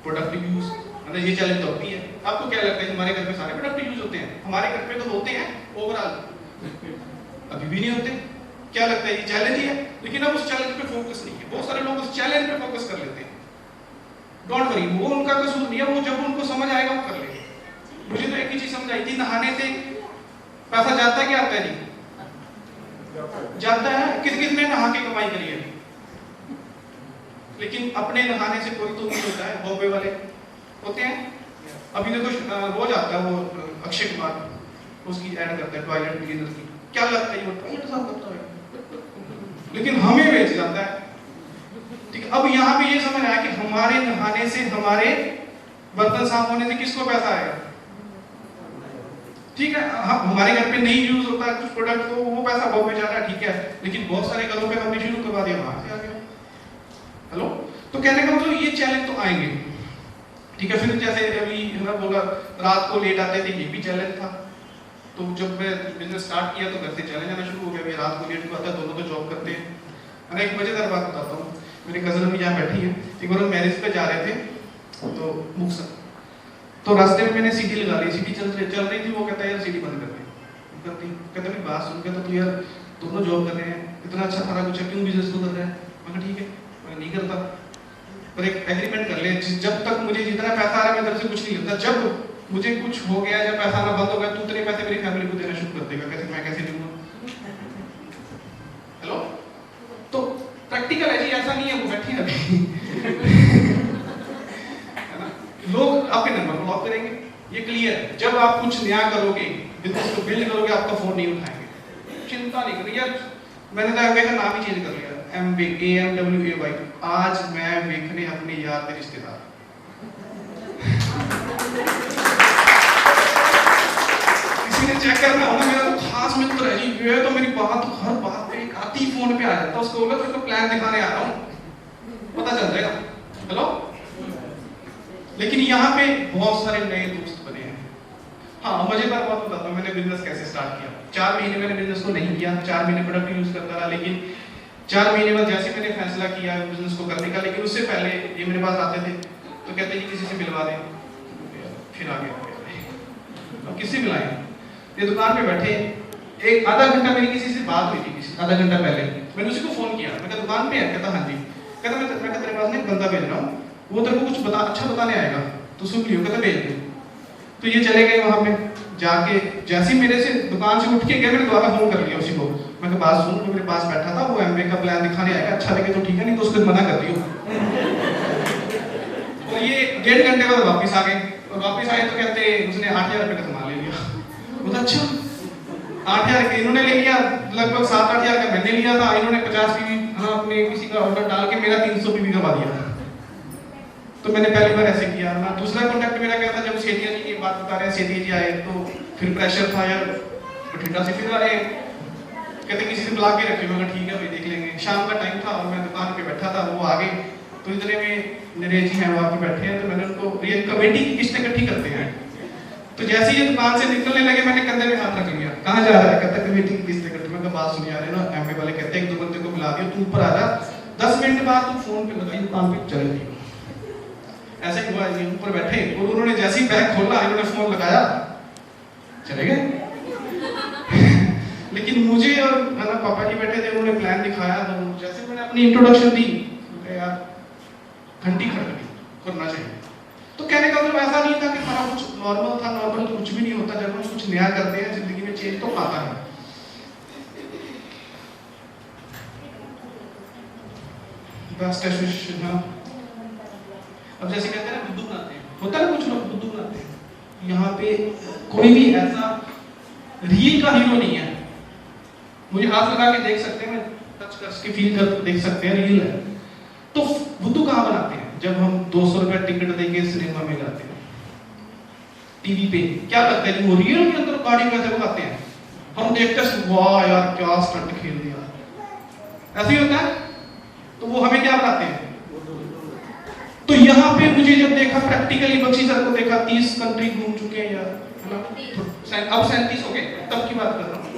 प्रोडक्टिव यूज, मतलब ये चैलेंज तो भी है। आपको क्या लगता है हमारे घर में सारे प्रोडक्टिव यूज होते हैं? हमारे घर पे तो होते हैं ओवरऑल, अभी भी नहीं होते। क्या लगता है ये चैलेंज ही है? लेकिन अब उस चैलेंज पे फोकस नहीं है, बहुत सारे लोग उस चैलेंज पे फोकस कर लेते हैं। डोंट वरी, वो उनका कसूर नहीं है, वो जब उनको समझ आएगा वो कर लेंगे। मुझे तो एक ही चीज समझ आई थी, नहाने से पैसा जाता है क्या आता है? नहीं जाता है। किस किस ने नहा के कमाई करी है? लेकिन अपने नहाने से कोई तो नहीं होता है, बॉम्बे वाले होते हैं। अभी देखो रोज आता है वो अक्षय कुमार, उसकी ऐड करता है टॉयलेट क्लीनर की, क्या लगता है वो टॉयलेट साफ करता है, लेकिन हमें बेच जाता है। ठीक, अब यहाँ पे ये समझ आया कि हमारे नहाने से, हमारे बर्तन साफ होने से किसको पैसा आएगा? ठीक है, हमारे घर पे नहीं यूज होता है कुछ प्रोडक्ट, तो वो पैसा बॉम्बे जा रहा है, ठीक है। लेकिन बहुत सारे घरों पे हमने शुरू करवा दिया, वहां से आ गया। हेलो, तो कहने का मतलब ये चैलेंज तो आएंगे। ठीक है, फिर जैसे अभी ना बोला रात को लेट आते थे, ये भी चैलेंज था। तो जब मैं बिजनेस स्टार्ट किया तो घर से चैलेंज आना शुरू हो गया, रात को लेट को आता, दोनों तो जॉब करते हैं। मैं एक मजेदार बात बताता हूँ, मेरी कजन अभी यहाँ बैठी है, एक बार हम मैरिज पे जा रहे थे तो मुक्तसर, तो रास्ते में मैंने सीटी लगा ली, सीटी चल रही थी, वो कहता है यार सीटी बंद कर दे, कहता है बात सुन के तो तू यार दोनों जॉब कर रहे हैं, इतना अच्छा सारा कुछ है, क्यों बिजनेस को कर रहा है? मैं ठीक है, मैं नहीं करता, पर एक एग्रीमेंट कर ले, जब तक मुझे जितना पैसा आ रहा है मैं तरफ से कुछ नहीं लेता, जब मुझे कुछ हो गया या पैसा आना बंद हो गया, तू उतने पैसे मेरी फैमिली को देना शुरू कर देगा। कैसे? मैं कैसे लूंगा? हेलो, तो प्रैक्टिकल है जी, ऐसा नहीं है वो बैठी है अभी है ना, लोग आपके नंबर ब्लॉक करेंगे, ये क्लियर है। जब आप कुछ नया करोगे, बिजनेस को बिल्ड करोगे, आपका फोन नहीं उठाएंगे, चिंता नहीं करिए यार। मैंने तो एमवे का नाम ही चेंज कर लिया, एमवे, AMWAY। आज मैं देखने अपने यार के रिश्तेदार, किसी ने चेक करना होगा, मेरा तो खास मित्र है जी, ये तो मेरी बात हर बात पे एक आती फोन पे आ जाता है, उसको बोला फिर तो प्लान दिखाने आ रहा हूँ, पता चल जाएगा। हेलो, लेकिन यहाँ पे बहुत सारे नए दोस्त बने हैं। हाँ, मजेदार बात बताता हूँ, मैंने बिजनेस कैसे स्टार्ट किया। 4 महीने मैंने बिजनेस को नहीं किया, 4 महीने प्रोडक्ट यूज करता रहा, लेकिन 4 महीने बाद जैसे मैंने फैसला किया बिजनेस को करने का, लेकिन उससे पहले ये मेरे पास आते थे तो कहते हैं किसी से मिलवा दें, फिर आ गया अब किससे मिलाएं? ये दुकान पे बैठे, एक आधा घंटा मेरी किसी से बात हुई थी, आधा घंटा पहले मैंने उसी को फोन किया, मैं कहा दुकान पे है? कहता हाँ जी। कहता मैं तेरे पास नहीं बंदा भेज रहा हूँ, वो तेरे को कुछ अच्छा बताने आएगा, तो सुन लियो। कहता भेज दे। तो ये चले गए वहाँ पे, जाके जैसे ही मेरे से दुकान से उठ के गए, मैंने दोबारा फोन कर लिया उसी को, मैं कहा बात सुन, जो मेरे पास बैठा था वो एमवे का प्लान दिखाने आएगा, अच्छा लगे तो ठीक है, नहीं तो उसको मना कर दियो। तो ये 1.5 घंटे बाद वापस आ गए, और वापस आए तो कहते उसने 8,000 रुपये का सामान ले लिया। बोला अच्छा 8,000 इन्होंने ले लिया, लगभग 7-8 हज़ार का मैंने लिया था, इन्होंने 50 पीवी अपने किसी का ऑर्डर डाल के मेरा 300 पीवी करवा दिया। तो मैंने पहली बार ऐसे किया ना। दूसरा कॉन्टैक्ट मेरा क्या था, जब सेठिया जी की बात बता रहे हैं, सेठिया जी आए तो फिर प्रेशर था यार, बठिंडा से फिर आए, कहते किसी से बुला के रखे, मैं ठीक है भाई देख लेंगे। शाम का टाइम था और मैं दुकान पे बैठा था, वो आ गए, तो इतने में नरेश जी हैं वहाँ पे बैठे हैं, तो मैंने उनको, ये कमेटी की किस्तें इकट्ठी करते हैं, तो जैसे ही दुकान से निकलने लगे मैंने कंधे में हाथ रख लिया, कहाँ जा रहा है? कहता कमेटी की किस्तें इकट्ठी। मैं बात सुनी आ रहे ना, एमए वाले कहते हैं 1-2 बंदे को बुला दिया, तू ऊपर आ जा, 10 मिनट बाद तू फोन पे लगाई दुकान पे चले गई। ऐसे हुआ, ये ऊपर बैठे और उन्होंने जैसे ही बैग खोला, इन्होंने फोन लगाया, चले गए। लेकिन मुझे और ना पापा जी बैठे थे, उन्होंने प्लान दिखाया, तो जैसे मैंने अपनी इंट्रोडक्शन दी, यार घंटी खड़क गई, करना चाहिए। तो कहने का मतलब ऐसा नहीं था कि सारा कुछ नॉर्मल था, नॉर्मल तो कुछ भी नहीं होता, जब हम कुछ नया करते हैं जिंदगी में चेंज तो आता है। बेस्ट एसोसिएशन है। अब जैसे कहते हैं बुद्धू बनाते हैं, होता है ना, कुछ लोग बुद्धू बनाते हैं। यहाँ पे कोई भी ऐसा रील का हीरो नहीं है, मुझे हाथ लगा के देख सकते हैं, मैं टच करके फील कर देख सकते हैं रील है। तो बुद्धू कहाँ बनाते हैं? जब हम 200 रुपया टिकट देके सिनेमा में जाते हैं, टीवी पे, क्या लगता है वो रियल के अंदर गाड़ी कैसे भगाते हैं, हम देखते हैं वाह यार क्या स्टंट खेल दिया, ऐसे ही होता है। तो वो हमें क्या बताते हैं। तो यहाँ पे मुझे जब देखा प्रैक्टिकली बख्शी सर को देखा, 30 कंट्री घूम चुके हैं यार, है ना, अब 37 हो गए, तब की बात कर रहा हूँ,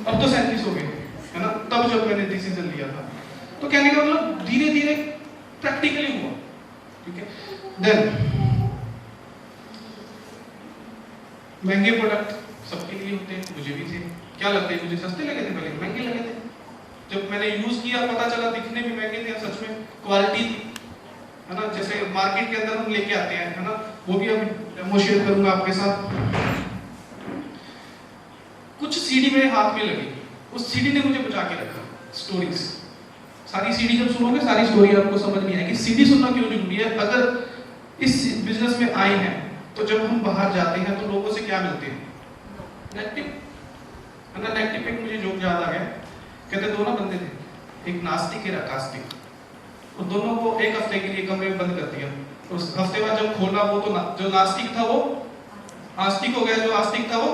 अब तो 37 हो गए, है ना, तब जब मैंने डिसीजन लिया था। तो कहने का मतलब धीरे धीरे प्रैक्टिकली हुआ, ठीक है। देन महंगे प्रोडक्ट सबके लिए होते हैं, मुझे भी थे, क्या लगता है मुझे सस्ते लगे थे, पहले महंगे लगे थे, जब मैंने यूज किया पता चला दिखने में महंगे थे, सच में क्वालिटी थी, है ना। जैसे मार्केट के अंदर हम लेके आते हैं, है ना, वो भी अब डेमो शेयर करूंगा आपके साथ। कुछ सीडी मेरे हाथ में लगी, उस सीडी ने मुझे बचा के रखा। स्टोरीज, सारी सीडी जब सुनोगे सारी स्टोरी आपको समझ नहीं आएगी। सीडी सुनना क्यों जरूरी है, अगर इस बिजनेस में आए हैं तो जब हम बाहर जाते हैं तो लोगों से क्या मिलते हैं, नेगेटिव, है ना। नेगेटिव एक मुझे जोक याद आ गया, कहते दो ना बंदे थे, एक नास्तिक एक आस्तिक, और दोनों को एक हफ्ते के लिए कमरे में बंद कर दिया। उस हफ्ते बाद जब खोला वो तो जो नास्तिक था वो आस्तिक हो गया, जो आस्तिक था वो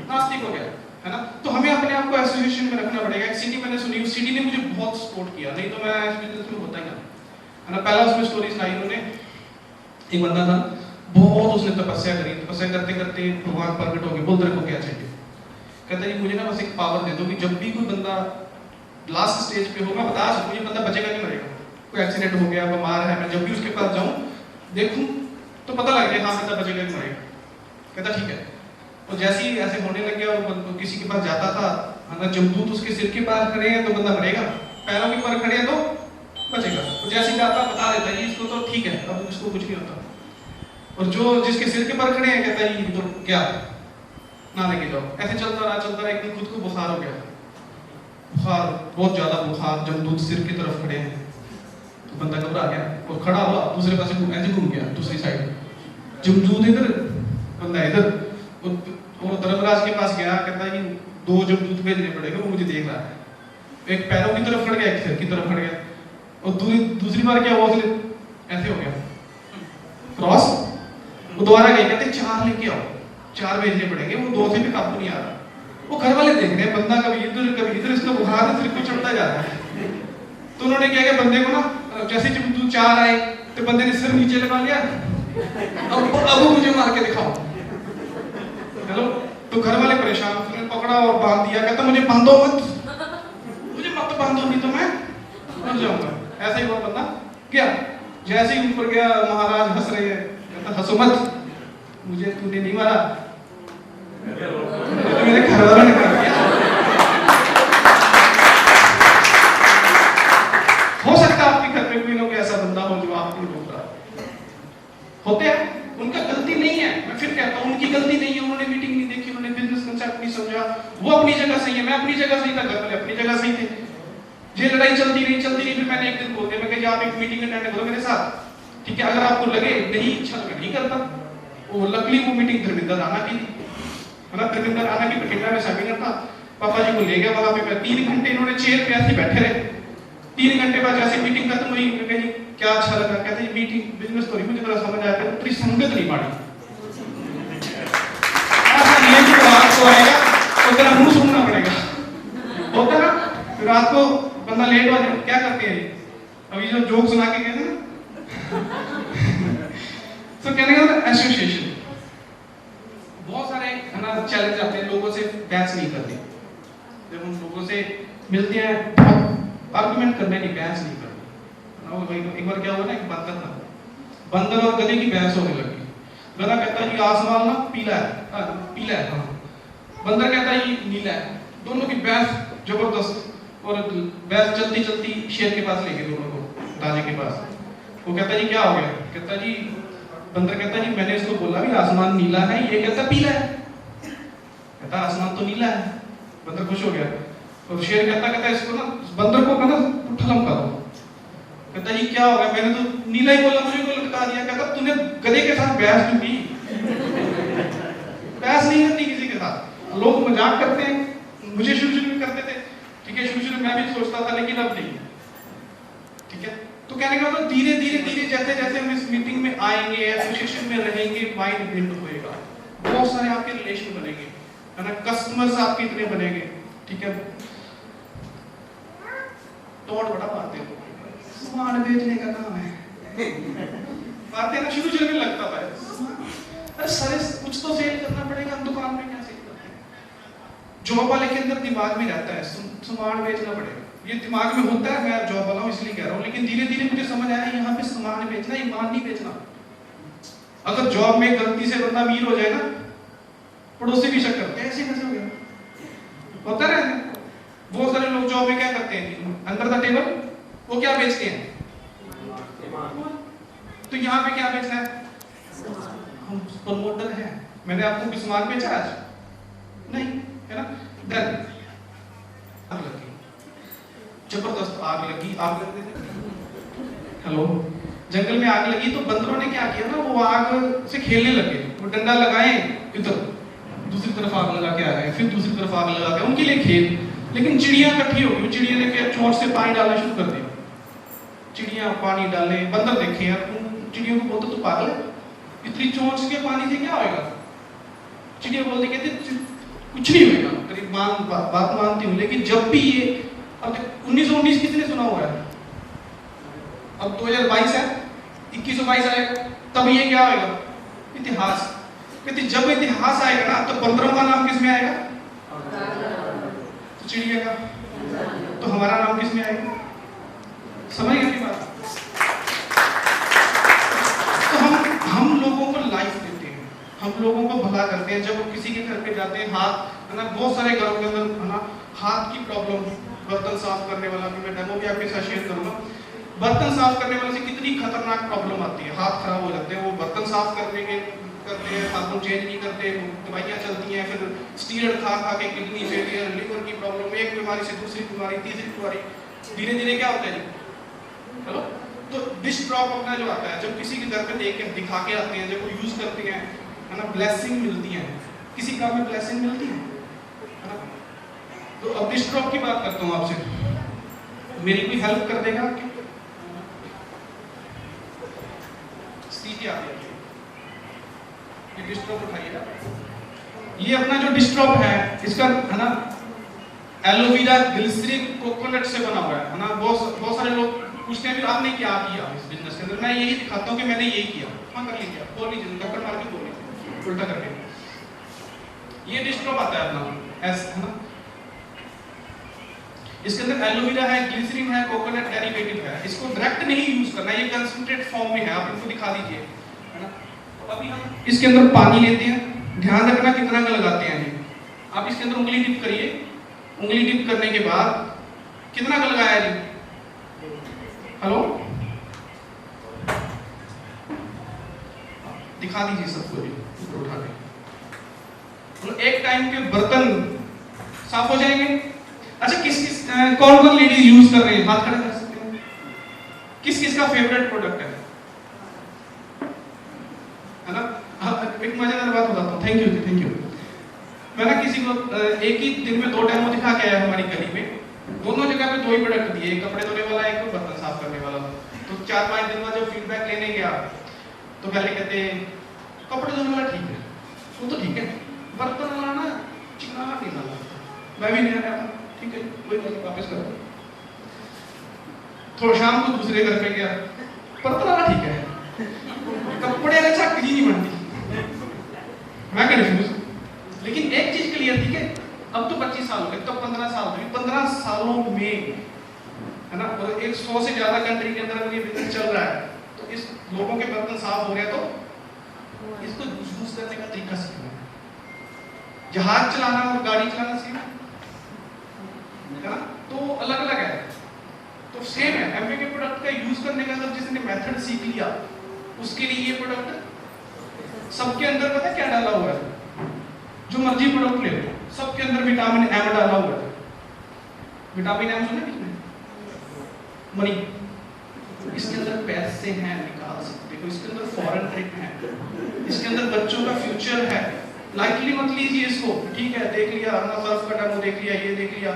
नास्तिक हो गया, है ना। तो हमें अपने आप को एसोसिएशन में रखना पड़ेगा। एक सीडी मैंने सुनी, उस सीडी ने मुझे बहुत सपोर्ट किया, नहीं तो मैं इस बिजनेस में होता ही ना, है ना। पहला उसमें स्टोरी सुनाई उन्होंने, एक बंदा था बहुत, उसने तपस्या करी, तपस्या करते करते भगवान प्रकट हो गए, बोल तेरे को क्या चाहिए, कहता है मुझे ना बस एक पावर दे दो कि जब भी कोई बंदा लास्ट स्टेज पे हो, मैं बता सकूं ये बंदा बचेगा नहीं मरेगा, कोई एक्सीडेंट हो गया, बीमार है, मैं जब भी उसके पास जाऊं देखूं तो पता लग गया हाँ बंदा बचेगा नहीं मरेगा, कहता ठीक है। और जैसे ही ऐसे होने लग गया, वो किसी के पास जाता था, अगर जमदूत उसके सिर के पास खड़े हैं तो बंदा मरेगा, पैरों के पर खड़े हैं तो बचेगा। तो जैसे ही जाता बता देता है इसको तो ठीक है, अब इसको कुछ नहीं होता। और जो जिसके सिर के पर खड़े हैं कहता है ये तो क्या ना लेके जाओ। ऐसे चलता रहा, एक दिन खुद को बुखार हो गया, बुखार बहुत ज्यादा बुखार, जमदूत सिर की तरफ खड़े हैं, तो बंदा घबरा गया और खड़ा हुआ, दूसरे पास ऐसे घूम गया दूसरी साइड, जमदूत इधर बंदा इधर। वो धर्मराज के पास गया, कहता है कि दो जमदूत भेजने पड़ेगा, वो मुझे देख रहा है, एक पैरों की तरफ खड़ गया, एक सिर की तरफ खड़ गया, और दूसरी बार क्या हुआ, ऐसे हो गया क्रॉस। वो दोबारा गए, कहते 4 लेके आओ, 4 भेजने पड़ेंगे, वो 2 से भी काबू नहीं आ रहा। वो घर वाले देख रहे हैं, बंदा कभी इधर इसका बुखार है, सिर को चढ़ता जा रहा है। तो उन्होंने क्या किया, बंदे को ना जैसे जब 4 आए तो बंदे ने सिर नीचे लगा लिया, अब मुझे मार के दिखाओ, हेलो। तो घर वाले परेशान, उसने पकड़ा और बांध दिया, कहता मुझे बांधो मत, मुझे मत बांधो नहीं तो मैं मर जाऊंगा। ऐसा ही हुआ, बंदा क्या जैसे ही ऊपर गया, महाराज हंस रहे हैं, कहता हंसो मत, मुझे तूने नहीं मारा, तो मेरे घर वालों ने कर दिया। हो सकता है आपके घर में कोई लोग ऐसा बंदा हो जो आपको रोक रहा होते हैं, उनका गलती नहीं है, मैं फिर कहता हूं उनकी गलती नहीं है, उन्होंने मीटिंग नहीं देखी, उन्होंने बिजनेस कंसेप्ट नहीं समझा, वो अपनी जगह सही है, मैं अपनी जगह सही था, घर वाले अपनी जगह सही थे। ये लड़ाई चलती रही, फिर मैंने एक दिन बोल दिया, मैं कहा आप एक मीटिंग अटेंड करो मेरे साथ, ठीक है, अगर आपको लगे नहीं अच्छा तो मैं नहीं करता। वो लकली वो मीटिंग धर्मिंदर राणा की थी, है ना, धर्मिंदर राणा की बठिंडा में सेमिनार था, पापा जी को ले गया वहां पे, मैं 3 घंटे इन्होंने चेयर पे ऐसे बैठे रहे। 3 घंटे बाद जैसे मीटिंग खत्म हुई, मैं कहा जी क्या अच्छा लगा, कहते हैं मीटिंग बिजनेस स्टोरी मुझे थोड़ा समझ आया, तेरी संगत नहीं माड़ी, ऐसा नहीं कि रात को आएगा तो तेरा मुंह सुनना पड़ेगा, होता ना। रात को बंदा लेट हो जाए, क्या करते हैं अभी जो जोक सुना के कहते हैं तो कहने का एसोसिएशन, बहुत सारे है ना चैलेंज आते हैं, लोगों से बहस नहीं करते, जब हम लोगों से मिलते हैं आर्गुमेंट करने की, बहस नहीं करते। एक बार क्या हुआ ना, एक बंदर था, बंदर और गधे की बहस होने लगी। गधा कहता है कि आसमान ना पीला है, पीला है, हाँ। बंदर कहता है ये नीला है, दोनों की बहस जबरदस्त, और बहस चलती चलती शेर के पास ले गए दोनों को, राजे के पास। वो कहता है जी क्या हो गया, कहता जी, बंदर कहता जी मैंने इसको बोला भी आसमान नीला है, ये कहता पीला है, कहता आसमान तो नीला है। बंदर खुश हो गया, और शेर कहता इसको ना, बंदर को कहना पुट्ठा लमका दो, कहता जी क्या हो गया, मैंने तो नीला ही बोला, मुझे को लटका दिया, कहता तूने गधे के साथ बहस क्यों की, बहस नहीं करती किसी के साथ। लोग मजाक करते हैं, मुझे शुरू में करते थे, ठीक है, शुरू मैं भी सोचता था, लेकिन अब नहीं, ठीक है। तो कहने का मतलब धीरे धीरे जैसे जैसे हम इस मीटिंग में आएंगे, एसोसिएशन में रहेंगे, माइंड बिल्ड होएगा। बहुत सारे आपके रिलेशन बनेंगे, है ना, कस्टमर्स आपके इतने बनेंगे, ठीक है। तो और बड़ा बात है, सामान बेचने का काम है, बातें ना शुरू में लगता था, अरे सर कुछ तो सेल करना पड़ेगा, हम दुकान में क्या सेल करते हैं। जॉब वाले के अंदर दिमाग में रहता है सामान बेचना पड़ेगा, ये दिमाग में होता है, मैं जॉब वाला हूँ इसलिए कह रहा हूँ, लेकिन धीरे धीरे मुझे समझ आया यहाँ पे सामान बेचना, ईमान नहीं बेचना। अगर जॉब में गलती से बंदा अमीर हो जाए ना, पड़ोसी भी शक करते हैं, ऐसे कैसे हो गया, होता है ना। बहुत सारे लोग जॉब में क्या करते हैं, अंडर द टेबल वो क्या बेचते हैं, तो यहाँ पे क्या बेचना है, हम प्रमोटर हैं, मैंने आपको कोई सामान बेचा आज नहीं, है ना। देन आग लगी, जबरदस्त आग लगी, आग लग गई, हेलो, जंगल में आग लगी तो बंदरों ने क्या किया ना, वो आग से खेलने लगे, वो डंडा लगाए इधर, दूसरी तरफ आग लगा के आए, फिर दूसरी तरफ आग लगा के, उनके लिए खेल। लेकिन चिड़िया इकट्ठी हो गई, चिड़िया ने क्या चोंच से पानी डालना शुरू कर दिया, चिड़िया पानी डाले, बंदर देखे यार चिड़ियों को बोलते तो पागल है, इतनी चोंच के पानी से क्या होएगा, चिड़िया बोलती कहती कुछ नहीं होएगा, करीब बात मानती हूँ। लेकिन जब भी ये अब 1919 किसने सुना हुआ है, अब 2022 है, 2122 आएगा, तब ये क्या होएगा, इतिहास। कहती जब इतिहास आएगा ना, तो बंदरों का नाम किस में आएगा, तो चिड़िया का, तो हमारा नाम किस में आएगा, समझ गए बात। तो हम लोगों को लाइफ देते हैं, हम लोगों को भला करते हैं। जब किसी के घर पे जाते हैं, हाथ, है ना, बहुत सारे घरों के अंदर, है ना, हाथ की प्रॉब्लम, बर्तन साफ करने वाला, मैं डेमो भी आपके साथ शेयर करूंगा, बर्तन साफ करने वाले से कितनी खतरनाक प्रॉब्लम आती है, हाथ खराब हो जाते हैं, वो बर्तन साफ करने के करते हैं, साबुन चेंज नहीं करते, दवाइयाँ चलती हैं, फिर स्टीरॉयड खा खा के किडनी फेलियर, लिवर की प्रॉब्लम, एक बीमारी से दूसरी बीमारी, तीसरी बीमारी, धीरे धीरे क्या होता है जी, हेलो। तो डिश ड्रॉप अपना जो आता है, जब किसी के घर पे देख के दिखा के आते हैं, जब वो यूज करते हैं, है ना, ब्लेसिंग मिलती है, किसी काम में ब्लेसिंग मिलती है ना। तो अब डिश ड्रॉप की बात करता हूँ आपसे, मेरी कोई हेल्प कर देगा आपकी, स्थिति आ गई, ये डिश ड्रॉप उठाइएगा, ये अपना जो डिश ड्रॉप है, इसका, है ना, एलोवेरा ग्लिसरीन कोकोनट से बना हुआ है ना। बहुत सारे लोग पूछते हैं भी आपने क्या किया इस बिजनेस के अंदर, मैं यही दिखाता हूँ कि मैंने यही किया, हाँ कर लीजिए, बोल लीजिए, डॉक्टर मार के बोल लीजिए उल्टा करके। ये डिश ड्रॉप आता है अपना ऐसा, है ना, इसके अंदर एलोवेरा है, ग्लिसरीन है, कोकोनट डेरिवेटिव है, इसको डायरेक्ट नहीं यूज करना, ये कंसंट्रेट फॉर्म में है, आप इनको दिखा दीजिए, है ना। अभी हम इसके अंदर पानी लेते हैं, ध्यान रखना कितना का लगाते हैं जी, आप इसके अंदर उंगली डिप करिए, उंगली डिप करने के बाद कितना का लगाया जी, हेलो, दिखा दीजिए सबको जी, उठा के, तो एक टाइम के बर्तन साफ हो जाएंगे। अच्छा, किस किस कौन कौन लेडीज यूज कर रहे हैं, हाथ खड़ा कर सकते हैं, किस किस का फेवरेट प्रोडक्ट है ना। एक मजेदार बात बताता हूँ, थैंक यू। मैं ना किसी को एक ही दिन में 2 डेमो दिखा के आया हमारी गली में, दोनों जगह पे 2 ही प्रोडक्ट दिए, एक कपड़े धोने वाला, एक बर्तन साफ करने वाला। तो 4-5 दिन बाद जब फीडबैक लेने गया, तो पहले कहते कपड़े धोने वाला ठीक है, वो तो ठीक है, बर्तन वाला ना चिकनाहट नहीं डाला, मैं भी नहीं आया, ठीक है कोई बात नहीं, वापस कर दो। थोड़ा शाम को दूसरे घर पे गया, बर्तन वाला ठीक है, कपड़े वाला चक्की नहीं बनती, मैं कंफ्यूज। लेकिन एक चीज क्लियर थी कि अब तो 25 साल हो गए, तब 15 साल हुए, 15 सालों में, है ना, और 100 से ज्यादा कंट्री के अंदर ये बिजनेस चल रहा है, तो इस लोगों के बर्तन साफ हो रहे हैं, तो इसको यूज करने का तरीका सीखना, जहाज चलाना और गाड़ी चलाना सीखना, है ना, तो अलग अलग है। तो सेम है, एमवे के प्रोडक्ट का यूज करने का अगर जिसने मेथड सीख लिया, उसके लिए ये प्रोडक्ट सबके अंदर पता क्या डाला हुआ है, जो मर्जी प्रोडक्ट ले लो, सबके अंदर विटामिन एम डाला हुआ है। विटामिन एम सुना किसने, मनी, इसके अंदर पैसे हैं, निकाल सकते हो, इसके अंदर फॉरेन ट्रिप है, इसके अंदर बच्चों का फ्यूचर है। लाइटली मत लीजिए इसको, ठीक है, देख लिया, अपना सर्फ का डेमो देख लिया, ये देख लिया,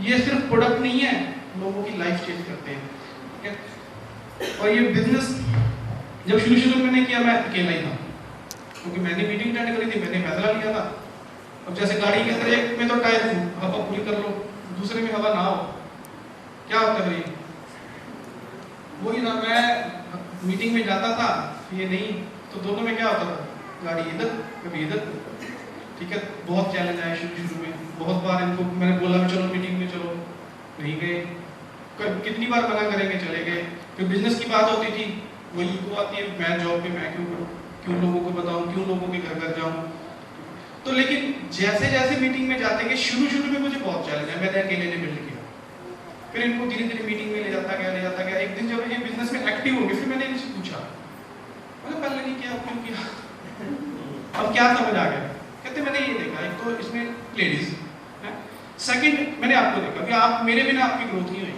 ये सिर्फ प्रोडक्ट नहीं है, लोगों की लाइफ चेंज करते हैं, ठीक है। और ये बिजनेस जब शुरू में मैंने किया, मैं अकेला ही था, क्योंकि मैंने मीटिंग अटेंड करी थी, मैंने फैसला लिया था। अब जैसे गाड़ी के अंदर एक में तो टायर हवा पूरी कर लो, दूसरे में हवा ना हो, क्या होता है फिर? वही ना, मैं मीटिंग में जाता था, ये नहीं तो दोनों में क्या होता था, गाड़ी इधर कभी इधर, ठीक है। बहुत चैलेंज आया शुरू में, बहुत बार इनको मैंने बोला चलो मीटिंग में चलो, नहीं गए। कितनी बार मना करेंगे, चले गए। फिर बिजनेस की बात होती थी, वही ईगो आती है, मैं जॉब पे मैं क्यों करूँ, क्यों लोगों को बताऊँ, क्यों लोगों के घर घर जाऊँ। तो लेकिन जैसे जैसे मीटिंग में जाते गए, शुरू में मुझे बहुत चैलेंज है, मैंने अकेले ने बिल्ड किया। फिर इनको धीरे धीरे मीटिंग में ले जाता गया। एक दिन जब ये बिजनेस में एक्टिव हो गए, फिर मैंने इनसे पूछा, मैंने पहले नहीं किया, क्यों किया? अब क्या समझ आ गया? कहते मैंने ये देखा, एक तो इसमें लेडीज है, सेकंड मैंने आपको देखा कि आप मेरे बिना आपकी ग्रोथ नहीं हुई।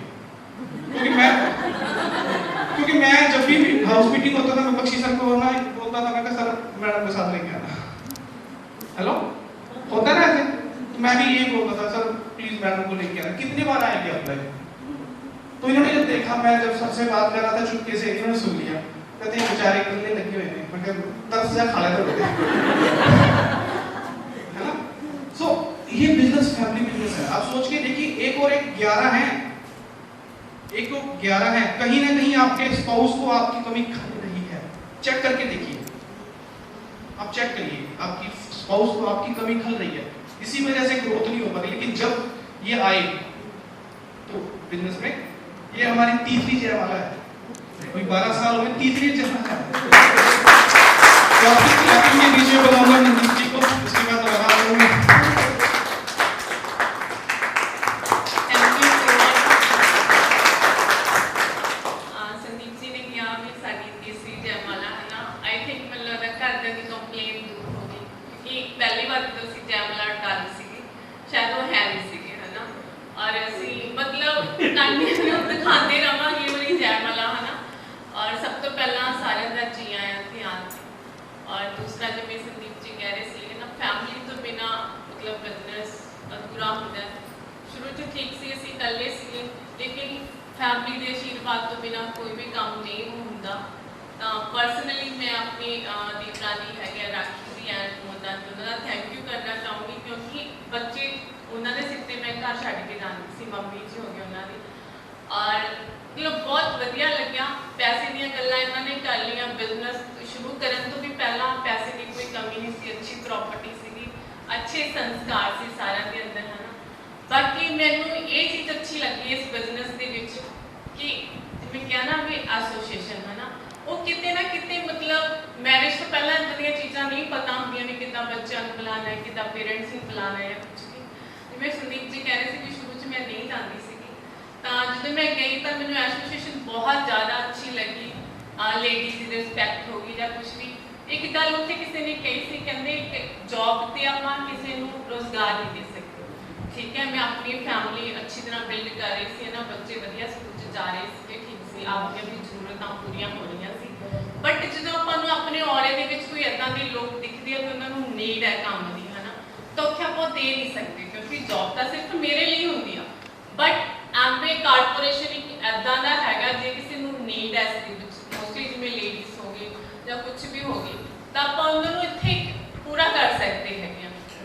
क्योंकि मैं जब भी हाउस मीटिंग होता था, मैं बख्शी सर को ना बोलता था, मैं कहा सर मैडम को साथ लेके आना। हेलो, होता ना ऐसे? तो मैं भी यही बोलता था, सर प्लीज मैडम को लेके आना। कितनी बार आएंगे आप लाइफ? तो इन्होंने जब देखा, मैं जब सबसे बात कर रहा था चुपके से, इन्होंने सुन लिया। कहते हैं बेचारे करने लगे हुए हैं, मैं कहता 10 खा लेते होते है ना। सो ये बिजनेस फैमिली बिजनेस है। आप सोच के देखिए, एक और एक 11 है, एक तो 11 है, कहीं ना कहीं आपके स्पाउस को आपकी कमी खल रही है। चेक करके देखिए, आप चेक करिए, आपकी स्पाउस को आपकी कमी खल रही है, इसी वजह से ग्रोथ नहीं हो पाती। लेकिन जब ये आए तो बिजनेस में ये हमारी तीसरी जयमाला है, कोई 12 साल में तीसरी जयमाला है। तो आपकी क्लैपिंग के बीच में बुलाऊंगा नंदीप जी को, इसके बाद लगा दूंगा। संदीप जी ने किया भी साडी तीसरी जयमाला है ना। आई थिंक मतलब घर की कंप्लेन दूर हो गई, क्योंकि पहली बार तो ਅਸੀਂ जयमाला डाली सी, शायद वो है नहीं सी, है ना। और ਅਸੀਂ मतलब कंटिन्यू दिखाते रहांगे वाली जयमाला, है ना। और सब तो पहला सारे का जी आया ध्यान से। और दूसरा जो मैं संदीप जी कह रहे थे ना, फैमिली तो बिना मतलब बिजनेस अधूरा होता है। शुरू तो ठीक सी ਅਸੀਂ ਇਕੱਲੇ ਸੀ, लेकिन फैमिली के आशीर्वाद तो बिना कोई भी काम नहीं होता। तो परसनली मैं अपनी दीपरा जी है राखी जी एंड मोदा जी उन्होंने थैंक यू करना चाहूँगी, क्योंकि बच्चे उन्होंने सिक्ते मैं घर छड़ के जाती सी, मम्मी जी हो गए उन्होंने। और मतलब बहुत वधिया लग्या, पैसे दी गल्लां इन्होंने कर लिया। बिजनेस शुरू करने तो भी पहला पैसे की कोई कमी नहीं सी, अच्छी प्रॉपर्टी सी, अच्छे संस्कार से सारा के अंदर, है ना। बाकी मैनू ये चीज़ अच्छी लगी इस बिजनेस के विच कि जिवें कहना भी एसोसीएशन, है ना, वो किते ना किते मतलब मैरिज तो पहला इतनी चीज़ां नहीं पता होंदियां ने, कितना बच्चों को बुलाना है, कितना पेरेंट्स को बुलाना है, कुछ भी। जिवें संदीप जी कह रहे थे कि शुरू में मैं नहीं जाती सी, तो जो मैं गई तो मैंने एसोसीएशन बहुत ज़्यादा अच्छी लगी। लेडीज़ की रिस्पैक्ट होगी या कुछ भी। एक गल उत्थे किसी ने कही सी, कहते जॉब ते आपां किसी नूं रोजगार नहीं दे सकते, ठीक है। मैं अपनी फैमिली अच्छी तरह बिल्ड कर रही थी ना, बच्चे वधिया स्कूल च जा रहे थे, ठीक सी, आपकी भी जरूरतां पूरियां हो रही सी। बट जो आपां अपने औरे दे विच कोई इदां दे लोग दिखदे आ कि उन्होंने नीड है काम दी, है ना, तो उत्थे आपां दे नहीं सकते, क्योंकि जॉब तो सिर्फ मेरे लिए होंदी आ। बट एमवे कारपोरेशन एक इदां दा हैगा, जे किसी नूं नीड है इस दे विच, मोस्टली जिवें लेडीज हो गई या कुछ भी हो गई, तो आपां उन्होंने इत्थे पूरा कर सकते हैं।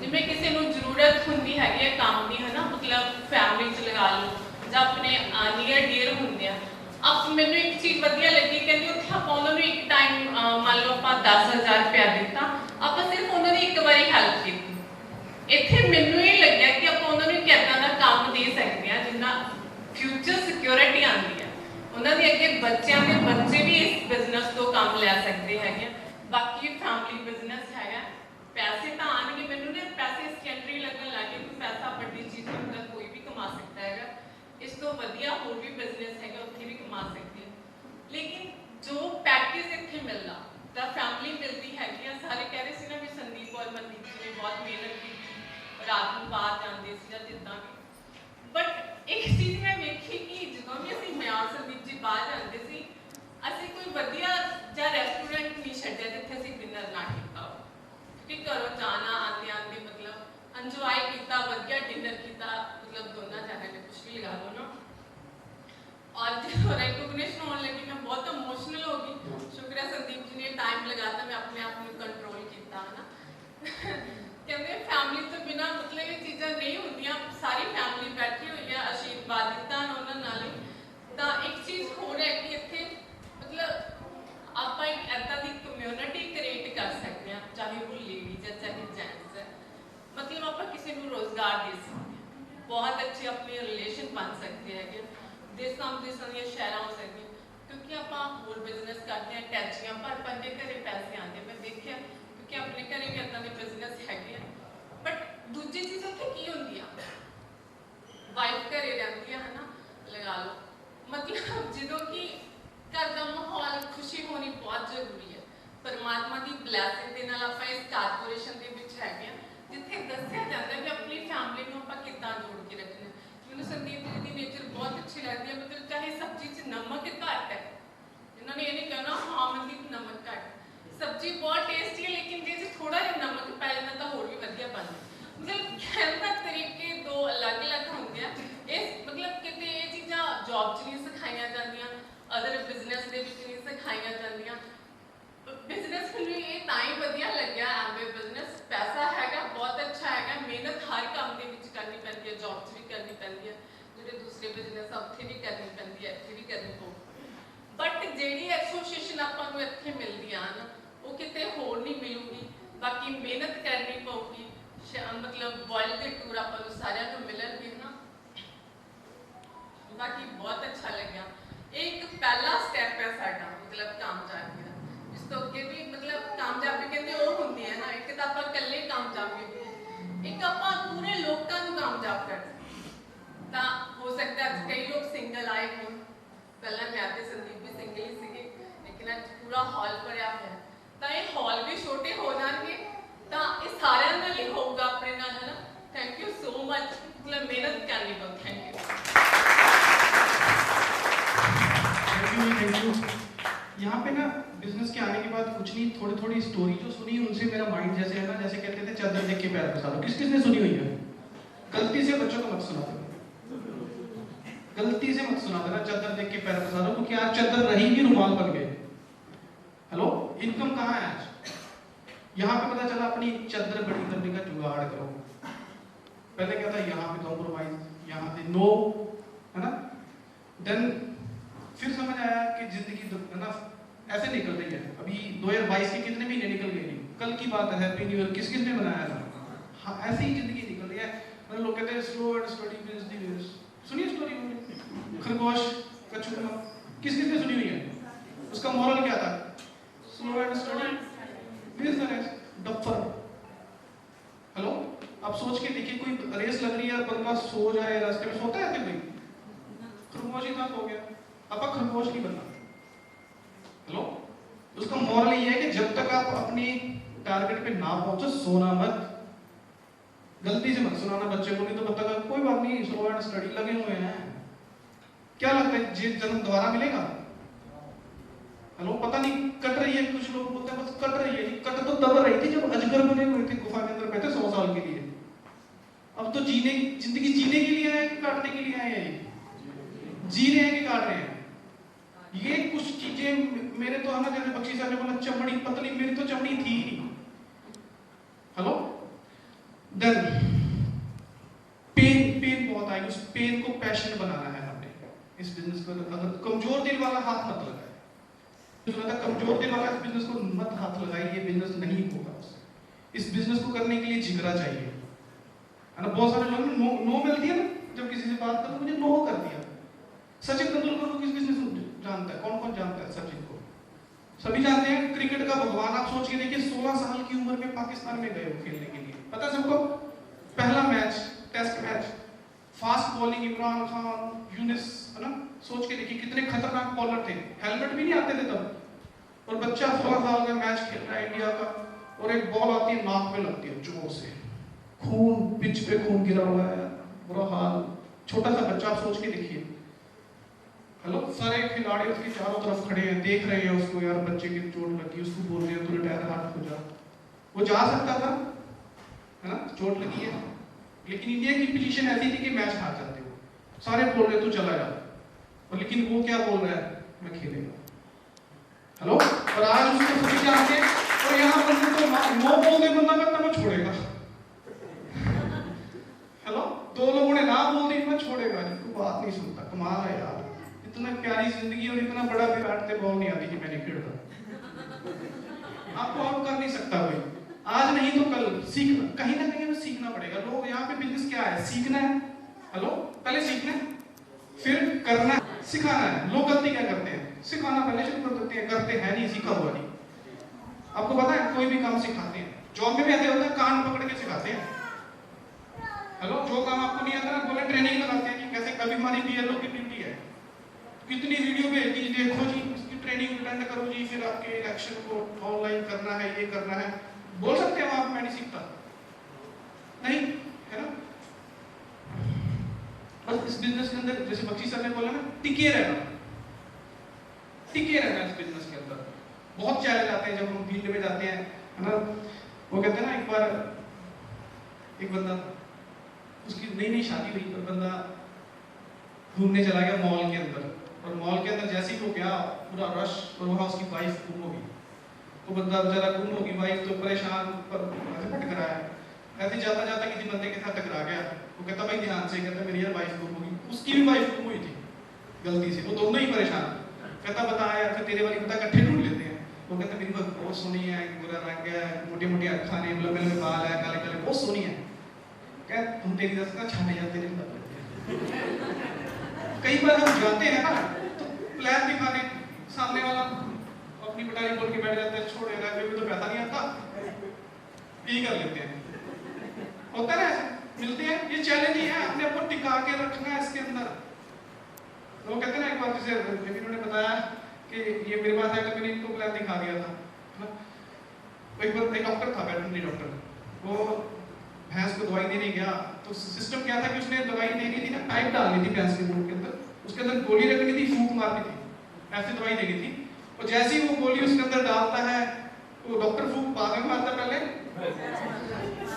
जिवें किसी नूं जरूरत हुंदी हैगी काम की, है ना, मतलब फैमिली च लगा लो या अपने नीयर डीयर होंगे। अब मैंने एक चीज़ वधिया लगी, कहते उत्थे आपां उन्होंने एक टाइम मान लो आपां 10,000 रुपया दिता, आपां सिर्फ उन्होंने एक बारी हेल्प की। इत्थे मैनूं ये लग्या कि आपां उन्होंने एक इदां दा काम दे सकते हैं जिन्ना फ्यूचर सिक्योरिटी आती है, उन्होंने अगे बच्चों के बच्चे भी इस बिजनेस तो काम लै सकते हैं। बाकी फैमिली बिजनेस है, पैसे तो आएंगे, मैनू ना पैसे सेकेंडरी लगन लग गए, कोई पैसा बड़ी चीज़ नहीं होता, कोई भी कमा सकता है। इस तो वधिया होर भी बिजनेस है, उत्थे भी कमा सकते हैं। लेकिन जो पैकेज इत्थे मिलना तो फैमिली मिलती हैगी। सारे कह रहे थे ना भी संदीप और मनदीप जी ने बहुत मेहनत की, रात को बाहर जाते जिदा भी। बट एक चीज़ मैं वेखी कि जो भी असं मैं और संदीप जी बाहर जाते थे, असं कोई वधिया या रेस्टोरेंट नहीं छड्डिया जिथे असीं डिनर ना किया हो, क्योंकि घरों जाना आते आते मतलब इंजॉय किया, वधिया डिनर बहुत अच्छे अपने रिलेशन बन सकते हैं कि देशों विदेशों ਦੀਆਂ ਸ਼ਹਿਰਾਂ ਹੋ ਸਕਦੀਆਂ ਕਿਉਂਕਿ ਆਪਾਂ ਹੋਰ ਬਿਜ਼ਨਸ ਕਰਦੇ ਆ ਟੈਚੀਆਂ ਪਰ ਦੇ ਘਰੇ ਪੈਸੇ ਆਉਂਦੇ ਮੈਂ ਦੇਖਿਆ ਕਿਉਂਕਿ ਆਪਣੇ ਘਰੇ ਵੀ ਇਦਾਂ ਦੇ ਬਿਜ਼ਨਸ ਹੈਗੇ ਆ ਬਟ ਦੂਜੀ ਚੀਜ਼ ਉੱਥੇ ਕੀ ਹੁੰਦੀ ਆ ਵਾਈਫ ਘਰੇ ਰਹਿੰਦੀ ਆ ਹਨਾ ਲਗਾ ਲਓ ਮਤਲਬ ਜਦੋਂ ਕਿ ਘਰ ਦਾ ਮਾਹੌਲ ਖੁਸ਼ੀ ਹੋਣੀ ਬਹੁਤ ਜ਼ਰੂਰੀ ਹੈ ਪਰਮਾਤਮਾ ਦੀ ਬਲੇਸਿੰਗ ਦੇ ਨਾਲ ਆਪਾਂ ਇਸ ਕਾਰਪੋਰੇਸ਼ਨ ਦੇ ਵਿੱਚ ਹੈਗੇ ਆ ਜਿੱਥੇ ਦੱਸਿਆ ਜਾਂਦਾ ਵੀ ਆਪਣੀ ਫੈਮਿਲੀ ਨੂੰ ਆਪਾਂ ਕਿੱਦਾਂ ਜੋੜ ਕੇ ਰੱਖਣਾ ਮੈਨੂੰ ਸੰਦੀਪ ਜੀ ਦੀ ਨੇਚਰ ਬਹੁਤ ਅੱਛੀ ਲੱਗਦੀ ਹੈ ਮਤਲਬ ਚਾਹੇ ਸਬਜ਼ੀ 'ਚ ਨਮਕ ਘੱਟ ਹੈ ਇਹਨਾਂ ਨੇ ਇਹ ਨਹੀਂ ਕਹਿਣਾ ਹਾਂ ਮਨਦੀਪ ਨਮਕ ਘੱਟ ਸਬਜ਼ੀ ਬਹੁਤ ਟੇਸਟੀ ਹੈ ਲੇਕਿਨ ਜੇ ਥੋੜਾ ਜਿਹਾ ਨਮਕ ਪੈ ਜਾਂਦਾ ਤਾਂ ਹੋਰ ਵੀ ਵਧੀਆ ਬਣਦਾ ਮਤਲਬ ਕਹਿਣ ਦਾ ਤਰੀਕੇ ਦੋ ਅਲੱਗ-ਅਲੱਗ ਹੁੰਦੇ ਆ ਇਸ ਮਤਲਬ ਕਿਤੇ ਇਹ ਚੀਜ਼ਾਂ ਜੌਬ 'ਚ ਨਹੀਂ ਸਿਖਾਈਆਂ ਜਾਂਦੀਆਂ ਅਦਰ ਬਿਜ਼ਨਸ ਦੇ ਵਿੱਚ ਨਹੀਂ ਸਿਖਾਈਆਂ ਜਾਂਦੀਆਂ ਬਿਜ਼ਨਸ ਮੈਨੂੰ ਇਹ ਤਾਂ ਹੀ ਵਧੀਆ ਲੱਗਿਆ ਐਮਵੇ ਬਿਜ਼ਨਸ ਪੈਸਾ ਹੈਗਾ ਬਹੁਤ ਅੱਛਾ ਹੈਗਾ ਮਿਹਨਤ ਹਰ ਕੰਮ ਦੇ ਵਿੱਚ ਕਰਨੀ ਪੈਂਦੀ ਹੈ ਜੌਬ 'ਚ ਵੀ ਕਰਨੀ ਪੈਂਦੀ ਹੈ ਜਿਹੜੇ ਦੂਸਰੇ ਬਿਜ਼ਨਸ ਆ ਉੱਥੇ ਵੀ ਕਰਨੀ ਪੈਂਦੀ ਹੈ ਇੱਥੇ ਵੀ ਕਰਨੀ ਪਊ ਬਟ ਜਿਹੜੀ ਐਸੋਸੀਏਸ਼ਨ ਆਪਾਂ ਨੂੰ ਇੱਥੇ ਮਿਲਦੀਆਂ ਹਨ ਉਹ ਕਿਤੇ ਹੋਰ ਨਹੀਂ ਮਿਲੂਗੀ ਬਾਕੀ ਮਿਹਨਤ ਕਰਨੀ ਪਊਗੀ ਮਤਲਬ ਵਰਲਡ ਦੇ ਟੂਰ ਆਪਾਂ ਨੂੰ ਸਾਰਿਆਂ ਨੂੰ ਮਿਲਣਗੇ ਨਾ ਬਾਕੀ ਬਹੁਤ ਅੱਛਾ ਲੱਗਿਆ ਇਹ ਇੱਕ ਪਹਿਲਾ ਸਟੈਪ ਹੈ ਸਾਡਾ ਮਤਲਬ ਕਾਮਯਾਬੀ ਦਾ ਇਸ ਤੋਂ ਅੱਗੇ ਵੀ ਮਤਲਬ ਕਾਮਯਾਬੀ ਕਹਿੰਦੇ ਉਹ ਹੁੰਦੀ ਹੈ ਨਾ ਇੱਕ ਤਾਂ ਆਪਾਂ ਇਕੱਲੇ ਕਾਮਯਾਬੀ ਹੁੰਦੀ ਇੱਕ ਆਪਾਂ ਪੂਰੇ ਲੋਕਾਂ ਨੂੰ ਕਾਮਯਾਬ ਕਰਦੇ ਤਾਂ ਹੋ ਸਕਦਾ ਅੱਜ ਕਈ ਲੋਕ ਸਿੰਗਲ ਆਏ ਹੋਣ ਪਹਿਲਾਂ ਮੈਂ ਤੇ ਸੰਦੀਪ ਵੀ ਸਿੰਗਲ ਹੀ ਸੀਗੇ ਲੇਕਿਨ ਅੱਜ ਪੂਰਾ ਹਾਲ ਭਰਿਆ ਹੋਇਆ ਤਾਂ ਇਹ ਹਾਲ ਵੀ ਛੋਟੇ ਹੋ ਜਾਣਗੇ ਤਾਂ ਇਹ ਸਾਰਿਆਂ ਨਾਲ ਹੀ ਹੋਊਗਾ ਆਪਣੇ ਨਾਲ ਹੈ ਨਾ ਥੈਂਕ ਯੂ ਸੋ ਮਚ ਮਤਲਬ ਮਿਹਨਤ ਕਰਨੀ ਪਊ ਥੈਂਕ यू यहाँ पे ना बिजनेस के आने के बाद कुछ नहीं थोड़ी थोड़ी स्टोरी जो सुनी उनसे मेरा माइंड जैसे है ना जैसे कहते थे चादर देख के पैर फंसा लो किसने सुनी हुई है गलती से बच्चों को मत सुना देना गलती से मत सुना देना चादर देख के पैर फंसा लो क्योंकि आज चादर रहेगी रुमाल बन गए हेलो इनकम कहाँ है आज यहाँ पे पता चला अपनी चादर बड़ी करने का जुगाड़ करो पहले क्या था यहाँ पे कॉम्प्रोमाइज यहाँ पे नो है ना देन फिर समझ आया कि जिंदगी है ना ऐसे निकल रही है अभी 2022 के कितने महीने निकल गए कल की बात है हैप्पी न्यू ईयर किस किसने बनाया था हाँ ऐसे ही जिंदगी निकल रही है मतलब लोग कहते हैं slow and steady wins the race सुनिए स्टोरी खरगोश कछुआ किस किसने सुनी हुई है उसका मॉरल क्या था slow and steady wins the race duffer hello आप सोच के देखिए कोई रेस लग रही है बंदा सो जाए रास्ते में सोता है कोई खरगोश ही था सो गया आपका खरगोश नहीं बनना हेलो उसका मॉरल ये है कि जब तक आप अपनी टारगेट पे ना पहुंचो सोना मत गलती से मत सुनाना बच्चे को नहीं तो बता कोई बात नहीं स्लो एंड स्टडी लगे हुए हैं क्या लगता है जी जन्म दोबारा मिलेगा हेलो पता नहीं कट रही है कुछ लोग बोलते हैं बस कट रही है कट तो तब रही थी जब अजगर बने हुए थे गुफा के अंदर बैठे 100 साल के लिए अब तो जिंदगी जीने के लिए आए काटने के लिए आए हैं जी रहे हैं कि काट रहे हैं ये कुछ चीजें मेरे तो है ना जैसे बख्शी साहब ने बोला चमड़ी पतली मेरी तो चमड़ी थी हेलो देन पेन बहुत आएगी उस पेन को पैशन बनाना है हमने इस बिजनेस को अगर कमजोर दिल वाला हाथ मत लगाए कमजोर दिल वाला इस बिजनेस को मत हाथ लगाए ये बिजनेस नहीं होगा इस बिजनेस को करने के लिए जिगरा चाहिए है ना बहुत सारे लोग नो मिल दिया ना जब किसी से बात करो मुझे नो कर दिया सचिन तेंदुलकर को किस किसने जानता है कौन कौन जानता है सचिन को सभी जानते हैं क्रिकेट का भगवान आप सोच के देखिए 16 साल की उम्र में पाकिस्तान में गए वो खेलने के लिए पता है सबको पहला match test match fast bowling Imran Khan Younis है ना सोच के देखिए कितने खतरनाक बॉलर थे हेलमेट भी नहीं आते थे तब और बच्चा 16 साल का मैच खेल रहा है इंडिया का और एक बॉल आती है नाक पे लगती है जोर से खून पिच पे खून गिरा हुआ है बुरा हाल छोटा सा बच्चा आप सोच के देखिए हेलो सारे खिलाड़ी उसके चारों तरफ खड़े हैं देख रहे हैं उसको यार बच्चे की चोट लगी उसको बोल रहे हैं तू रिटायर हार्ट हो जा वो जा सकता था है ना चोट लगी है लेकिन इंडिया की पोजीशन ऐसी थी कि मैच हार जाते हो सारे बोल रहे तू चला जा और लेकिन वो क्या बोल रहा है मैं खेलेगा हेलो और आज उसको सभी जानते हैं और यहाँ पर तो नो बोल दे बंदा मैं छोड़ेगा हेलो दो लोगों ने ना बोल दी मैं छोड़ेगा तू बात नहीं सुनता कमाल है यार इतना प्यारी जिंदगी और इतना बड़ा विराट ते बॉल नहीं आती कि मैंने खेलता आपको आप कर नहीं सकता कोई आज नहीं तो कल सीखना कहीं ना कहीं हमें सीखना पड़ेगा लोग यहाँ पे बिजनेस क्या है सीखना है हेलो, पहले सीखना है, फिर करना है, सिखाना है। लोग गलती क्या करते हैं, सिखाना पहले शुरू कर देते हैं, करते हैं नहीं, सीखा हुआ नहीं। आपको पता है कोई भी काम सिखाते हैं, जॉब में भी ऐसे होता है, कान पकड़ के सिखाते हैं। हेलो, जो काम आपको नहीं आता ना, बोले ट्रेनिंग लगाते हैं कि कैसे, कभी हमारी बीएलओ की ड्यूटी है, कितनी वीडियो भेज दी, देखो जी इसकी ट्रेनिंग अटेंड करो जी, फिर आपके इलेक्शन को ऑनलाइन करना है, ये करना है। बोल सकते हैं आप मैं नहीं सीखता, नहीं है ना। बस इस बिजनेस के अंदर जैसे बख्शी सर ने बोला ना, टिके रहना, टिके रहना इस बिजनेस के अंदर। बहुत चैलेंज आते हैं जब हम फील्ड में जाते हैं, है ना। वो कहते हैं ना, एक बार एक बंदा, उसकी नई नई शादी हुई, और बंदा घूमने चला गया मॉल के अंदर, और मॉल के अंदर जैसे ही वो गया पूरा रश, और वहाँ उसकी वाइफ गुम हो गई। वो बंदा बेचारा गुम हो गई, वाइफ तो परेशान, पर ऐसे भटक रहा है, ऐसे जाता जाता किसी बंदे के साथ टकरा गया। वो कहता भाई ध्यान से, कहता मेरी यार वाइफ गुम हो गई, उसकी भी वाइफ गुम हुई थी गलती से, वो दोनों ही परेशान। कहता बता यार, फिर तेरे वाली बता इकट्ठे ढूंढ लेते हैं। वो कहता मेरी वाइफ बहुत सोहनी है, गोरा रंग है, मोटी मोटी अखा ने, लंबे लंबे बाल है, काले काले, बहुत सोहनी है। कह तुम तेरी दस का छाने जाते नहीं। कई बार हम जाते हैं ना, तो प्लान दिखाने, सामने वाला अपनी पटारी बोल के बैठ जाता है, छोड़ यार अभी तो पैसा नहीं आता, यही कर लेते हैं। होता है ना ऐसे, मिलते हैं, ये चैलेंज ही है, अपने आप को टिका के रखना है इसके अंदर। लोग कहते हैं ना, एक बार जैसे इन्होंने बताया कि ये मेरे पास आया तो मैंने इनको प्लान दिखा दिया था ना। एक बार एक डॉक्टर था, वेटरनरी डॉक्टर, वो भैंस को दवाई देने गया, तो सिस्टम क्या था कि उसने दवाई देनी थी ना, पाइप डालनी थी भैंस के मुंह के अंदर, उसके अंदर गोली रखनी थी, फूंक मारनी थी, ऐसी दवाई देनी थी। और जैसे ही वो गोली उसके अंदर डालता है, वो डॉक्टर फूंक बाद में मारता पहले,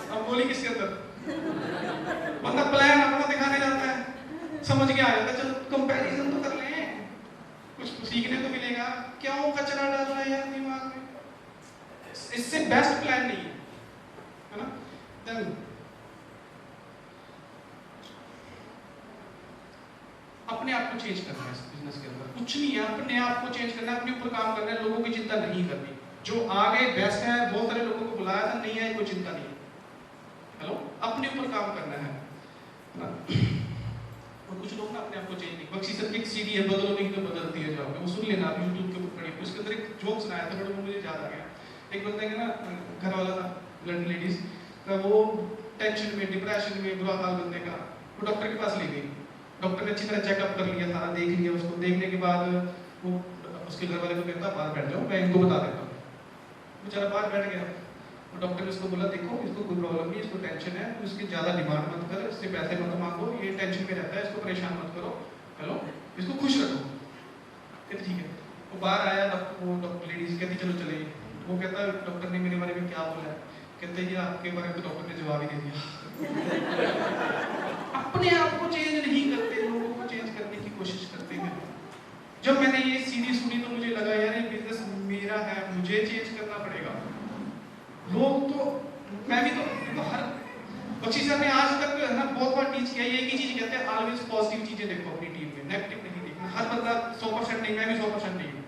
अब गोली किसके अंदर, बंदा प्लान अपना दिखाने जाता है, समझ के आ जाता है, चलो कंपैरिजन तो कर लें, कुछ सीखने तो मिलेगा, क्यों कचरा डाल रहा है यार दिमाग में, इससे बेस्ट प्लान नहीं है ना। देन अपने आप को चेंज करना है इस बिजनेस के अंदर, कुछ नहीं है, अपने आप को चेंज करना है, अपने ऊपर काम करना है, लोगों की चिंता नहीं करनी। जो आ गए बेस्ट है, बहुत सारे लोगों को बुलाया था, नहीं आए कोई चिंता नहीं है। हेलो, अपने ऊपर काम करना है ना। और कुछ लोग ना अपने आप को चेंज नहीं, बख्शी सर की एक सीडी है, बदलो नहीं तो बदलती है जाओगे, वो सुन लेना, आप यूट्यूब के ऊपर पढ़िए, उसके अंदर एक जोक सुनाया था, बड़ा वो मुझे याद आ गया। एक बंदे का ना घर वाला था, लड़की लेडीज का, वो टेंशन में, डिप्रेशन में, बुरा हाल बंदे का, वो डॉक्टर के पास ले गई। डॉक्टर ने अच्छी तरह चेकअप कर लिया, सारा देख लिया उसको, देखने के बाद वो उसके घर वाले को कहता बाहर बैठ जाओ, मैं इनको बता देता हूँ। बेचारा बाहर बैठ गया, वो डॉक्टर ने उसको बोला देखो इसको कोई प्रॉब्लम नहीं, इसको टेंशन है, इसकी ज़्यादा डिमांड मत कर, इससे पैसे मत मांगो, ये टेंशन में रहता है, इसको परेशान मत करो, हेलो इसको खुश रखो। कहते ठीक है। वो बाहर आया, वो डॉक्टर लेडीज कहती चलो चले। वो कहता डॉक्टर ने मेरे बारे में क्या बोला है, कहते ये आपके बारे में तो डॉक्टर ने जवाब ही दे दिया। अपने आप को चेंज नहीं करते, लोगों को चेंज करने की कोशिश करते हैं। जब मैंने ये सीधी सुनी तो मुझे लगा यार ये बिजनेस मेरा है, मुझे चेंज करना पड़ेगा। लोग तो, मैं भी तो हर बख्शी सर ने आज तक ना बहुत बार टीच किया, एक ही चीज कहते हैं, ऑलवेज पॉजिटिव चीजें देखो अपनी टीम में, नेगेटिव नहीं देखना। हर बंदा 100% नहीं, मैं भी 100% नहीं हूँ।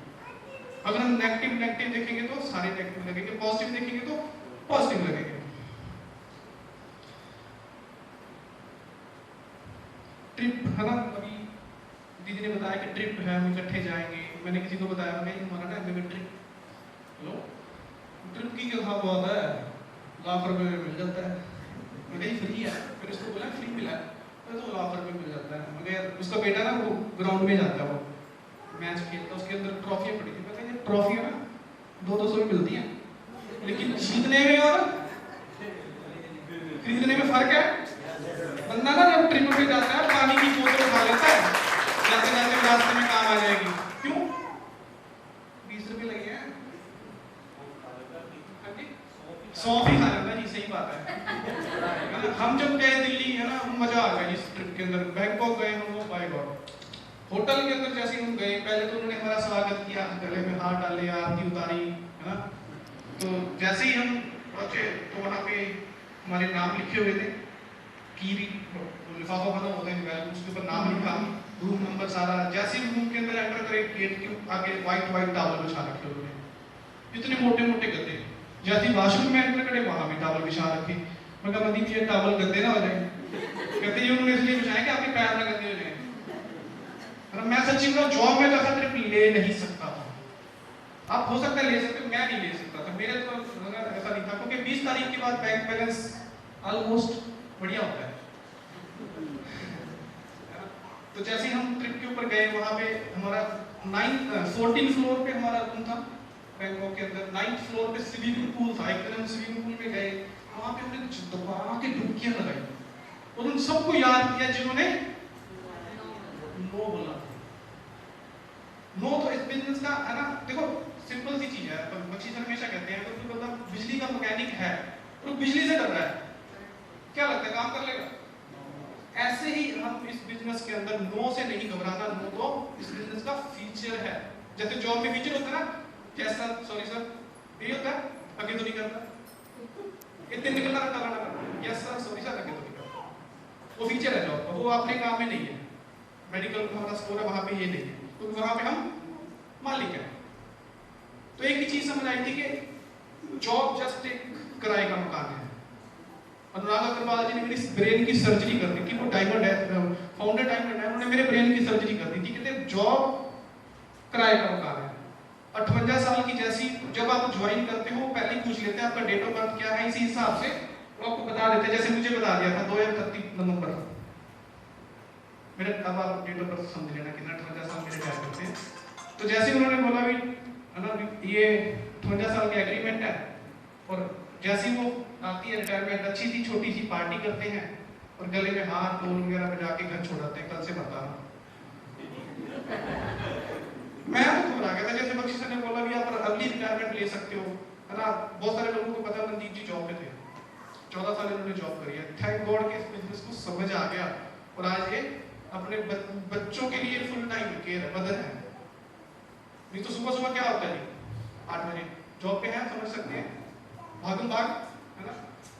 अगर हम नेगेटिव देखेंगे तो सारे नेगेटिव लगेंगे, पॉजिटिव देखेंगे तो पॉजिटिव लगेंगे। ट्रिप है ना, अभी दीदी ने बताया कि ट्रिप है, हम इकट्ठे जाएंगे। मैंने किसी को बताया नहीं हमारा ना अगले ट्रिप, हेलो ट्रिप की क्या बात है, ₹1,00,000 में मिल जाता है, मैंने फ्री है, फिर उसको बोला फ्री मिला है, तो ₹1,00,000 मिल जाता है। मगर उसका बेटा ना वो ग्राउंड में जाता है, वो मैच खेलता है, उसके अंदर ट्रॉफियाँ पड़ी थी। पता है ट्रॉफियाँ ना 200 में मिलती हैं, लेकिन जीतने में और खरीदने में फर्क है। बंदा ना जब ट्रिप पे जाता है पानी की बोतल उठा लेता है, जाते जाते रास्ते में काम आ जाएगी, क्यों 20 रुपए लगे हैं, 100 भी खा लेता जी, सही बात है। हम जब गए दिल्ली है ना, मजा आ गया इस ट्रिप के अंदर, बैंकॉक गए हम लोग, बाय गॉड होटल के अंदर जैसे हम गए, पहले तो उन्होंने हमारा स्वागत किया, गले में हाथ डाले, आरती उतारी है ना। तो जैसे ही हम पहुंचे तो वहाँ पे हमारे नाम लिखे हुए थे, की लिफाफा बना होता है, उसके ऊपर नाम लिखा, रूम नंबर सारा। जैसे ही रूम के अंदर एंटर करे, गेट के आगे व्हाइट टॉवल बिछा रखे हुए, इतने मोटे मोटे गद्दे। जैसे ही वॉशरूम में एंटर करे, वहाँ भी टॉवल बिछा रखे। मैं कहा मदीप ये टॉवल गद्दे ना हो जाए, कहते ये उन्होंने इसलिए बिछाए है कि आपके पैर में गंदे हो जाए। मैं सच्ची में जॉब में तो ऐसा ट्रिप ले नहीं सकता था। आप हो सकता है ले सकते, मैं नहीं ले सकता था। मेरे तो ऐसा नहीं था, क्योंकि 20 तारीख के बाद बैंक बैलेंस ऑलमोस्ट बढ़िया होता है। तो जैसे ही हम ट्रिप के ऊपर गए, वहां पे हमारा 14th फ्लोर पे हमारा रूम था बैंकॉक के अंदर। 9th फ्लोर पे स्विमिंग पूल था। एक दिन हम स्विमिंग पूल में गए, वहां पे हमने दोबारा के डुबकियां लगाई और उन सबको याद किया जिन्होंने नो बोला। नो तो इस बिजनेस का है ना, देखो सिंपल सी चीज है। बच्ची सर हमेशा कहते हैं, तो बंदा बिजली का मैकेनिक है तो बिजली से डर रहा है, क्या लगता है काम कर लेगा? ऐसे ही हम इस बिजनेस के अंदर नो से नहीं घबराना। नो तो इस बिजनेस का फीचर है। जैसे जॉब में फीचर होता है ना, यस सर, सॉरी सर, यही होता है, आगे तो नहीं करता, इतने निकलना रखा करना, यस सर, सॉरी सर, आगे तो नहीं करता। वो फीचर है जॉब का, वो अपने काम में नहीं है। मेडिकल हमारा स्टोर है, वहां पे ये नहीं है, क्योंकि वहां पे हम मालिक हैं। तो एक ही चीज समझ आई थी कि जॉब जस्ट एक किराए का मकान है। अनुराग अग्रवाल जी ने मेरी ब्रेन की सर्जरी कर दी थी। वो डायमंड है, फाउंडर डायमंड है, उन्होंने मेरे ब्रेन की सर्जरी कर दी थी। कहते जॉब किराए का मकान है। 58 साल की जैसी जब आप ज्वाइन करते हो, पहले ही पूछ लेते हैं आपका डेट ऑफ बर्थ क्या है, इसी हिसाब से वो आपको बता देते हैं। जैसे मुझे बता दिया था 2031 नवंबर मेरे। अब आप डेट ऑफ बर्थ समझ लेना कितना 58 साल मेरे क्या करते हैं। तो जैसे उन्होंने बोला भी है ना, ये 58 साल का एग्रीमेंट है, और जैसे वो आती है रिटायरमेंट, अच्छी सी छोटी सी पार्टी करते हैं और गले में हाथ ढोल वगैरह बजा के घर छोड़ाते हैं, कल से बता रहा। मैं तो घबरा गया था। जैसे बख्शी सर ने बोला भी आप अगली रिटायरमेंट ले सकते हो, है ना। बहुत सारे लोगों को पता, रणदीप जी जॉब पे थे, 14 साल इन्होंने जॉब करी है। थैंक गॉड के इस बिजनेस को समझ आ गया और आज ये अपने बच्चों के लिए फुल टाइम केयर मदर है। नहीं तो सुबह सुबह क्या होता है जी, 8 बजे जॉब पे है, समझ सकते हैं, भागम भाग, है ना।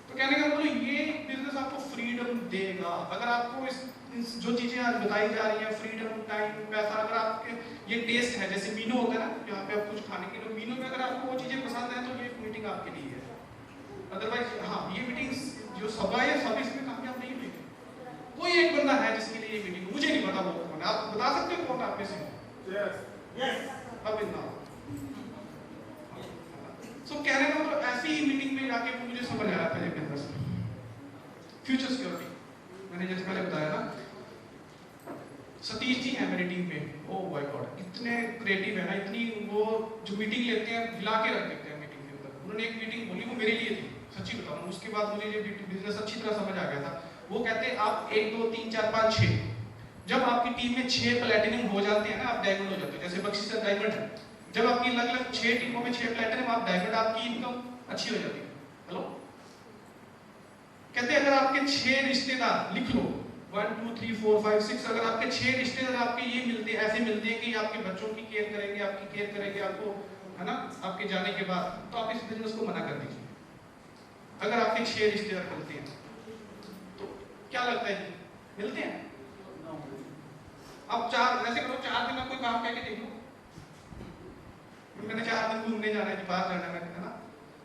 तो कहने का मतलब ये बिजनेस आपको फ्रीडम देगा। अगर आपको इस जो चीजें आज बताई जा रही हैं, फ्रीडम, टाइम, पैसा, अगर आपके ये टेस्ट है, जैसे मीनू होता है ना, यहाँ पे आप कुछ खाने के लिए, मीनू में अगर आपको वो चीजें पसंद है तो ये मीटिंग आपके लिए है। अदरवाइज हाँ, ये मीटिंग जो सभा है, सब इसमें कामयाब नहीं हुई। कोई एक बंदा है जिसके लिए ये मीटिंग, मुझे नहीं पता वो कौन है। आप बता सकते हो कौन आप में से? यस, अब इतना। सो कहने का मतलब ऐसी ही मीटिंग में जाके मुझे समझ आया था ये बिजनेस फ्यूचर सिक्योरिटी। मैंने जैसे पहले बताया ना, सतीश जी हैं मेरी टीम में, ओह माय गॉड, इतने क्रिएटिव है ना, इतनी वो जो मीटिंग लेते हैं हिला के रख देते हैं मीटिंग के अंदर। उन्होंने एक मीटिंग बोली, वो मेरे लिए थी, सच्ची बता रहा हूँ। उसके बाद मुझे ये बिजनेस अच्छी तरह समझ आ गया था। वो कहते हैं आप 1 2 3 4 5 6, जब आपकी टीम में 6 प्लैटिनम हो जाते हैं ना, आप डायमंड हो जाते हो। जैसे बख्शी सर डायमंड है, जब आपकी अलग अलग 6 टीमों में 6 प्लैटिनम, आप डायमंड, आपकी इनकम अच्छी हो जाती है। हेलो, कहते हैं अगर आपके 6 रिश्तेदार, लिख लो 1 2 3 4 5 6, अगर आपके 6 रिश्तेदार आपके ये मिलते हैं, ऐसे मिलते हैं कि आपके बच्चों की केयर करेंगे, आपकी केयर करेंगे, आपको, है ना, आपके जाने के बाद, तो आप इस बिजनेस को मना कर दीजिए। अगर आपके 6 रिश्तेदार मिलते हैं तो क्या लगता है जी, मिलते हैं? अब 4 ऐसे करो, 4 दिन में कोई काम कह के देख लो, मैंने 4 दिन घूमने जाना है, बाहर जाना है ना।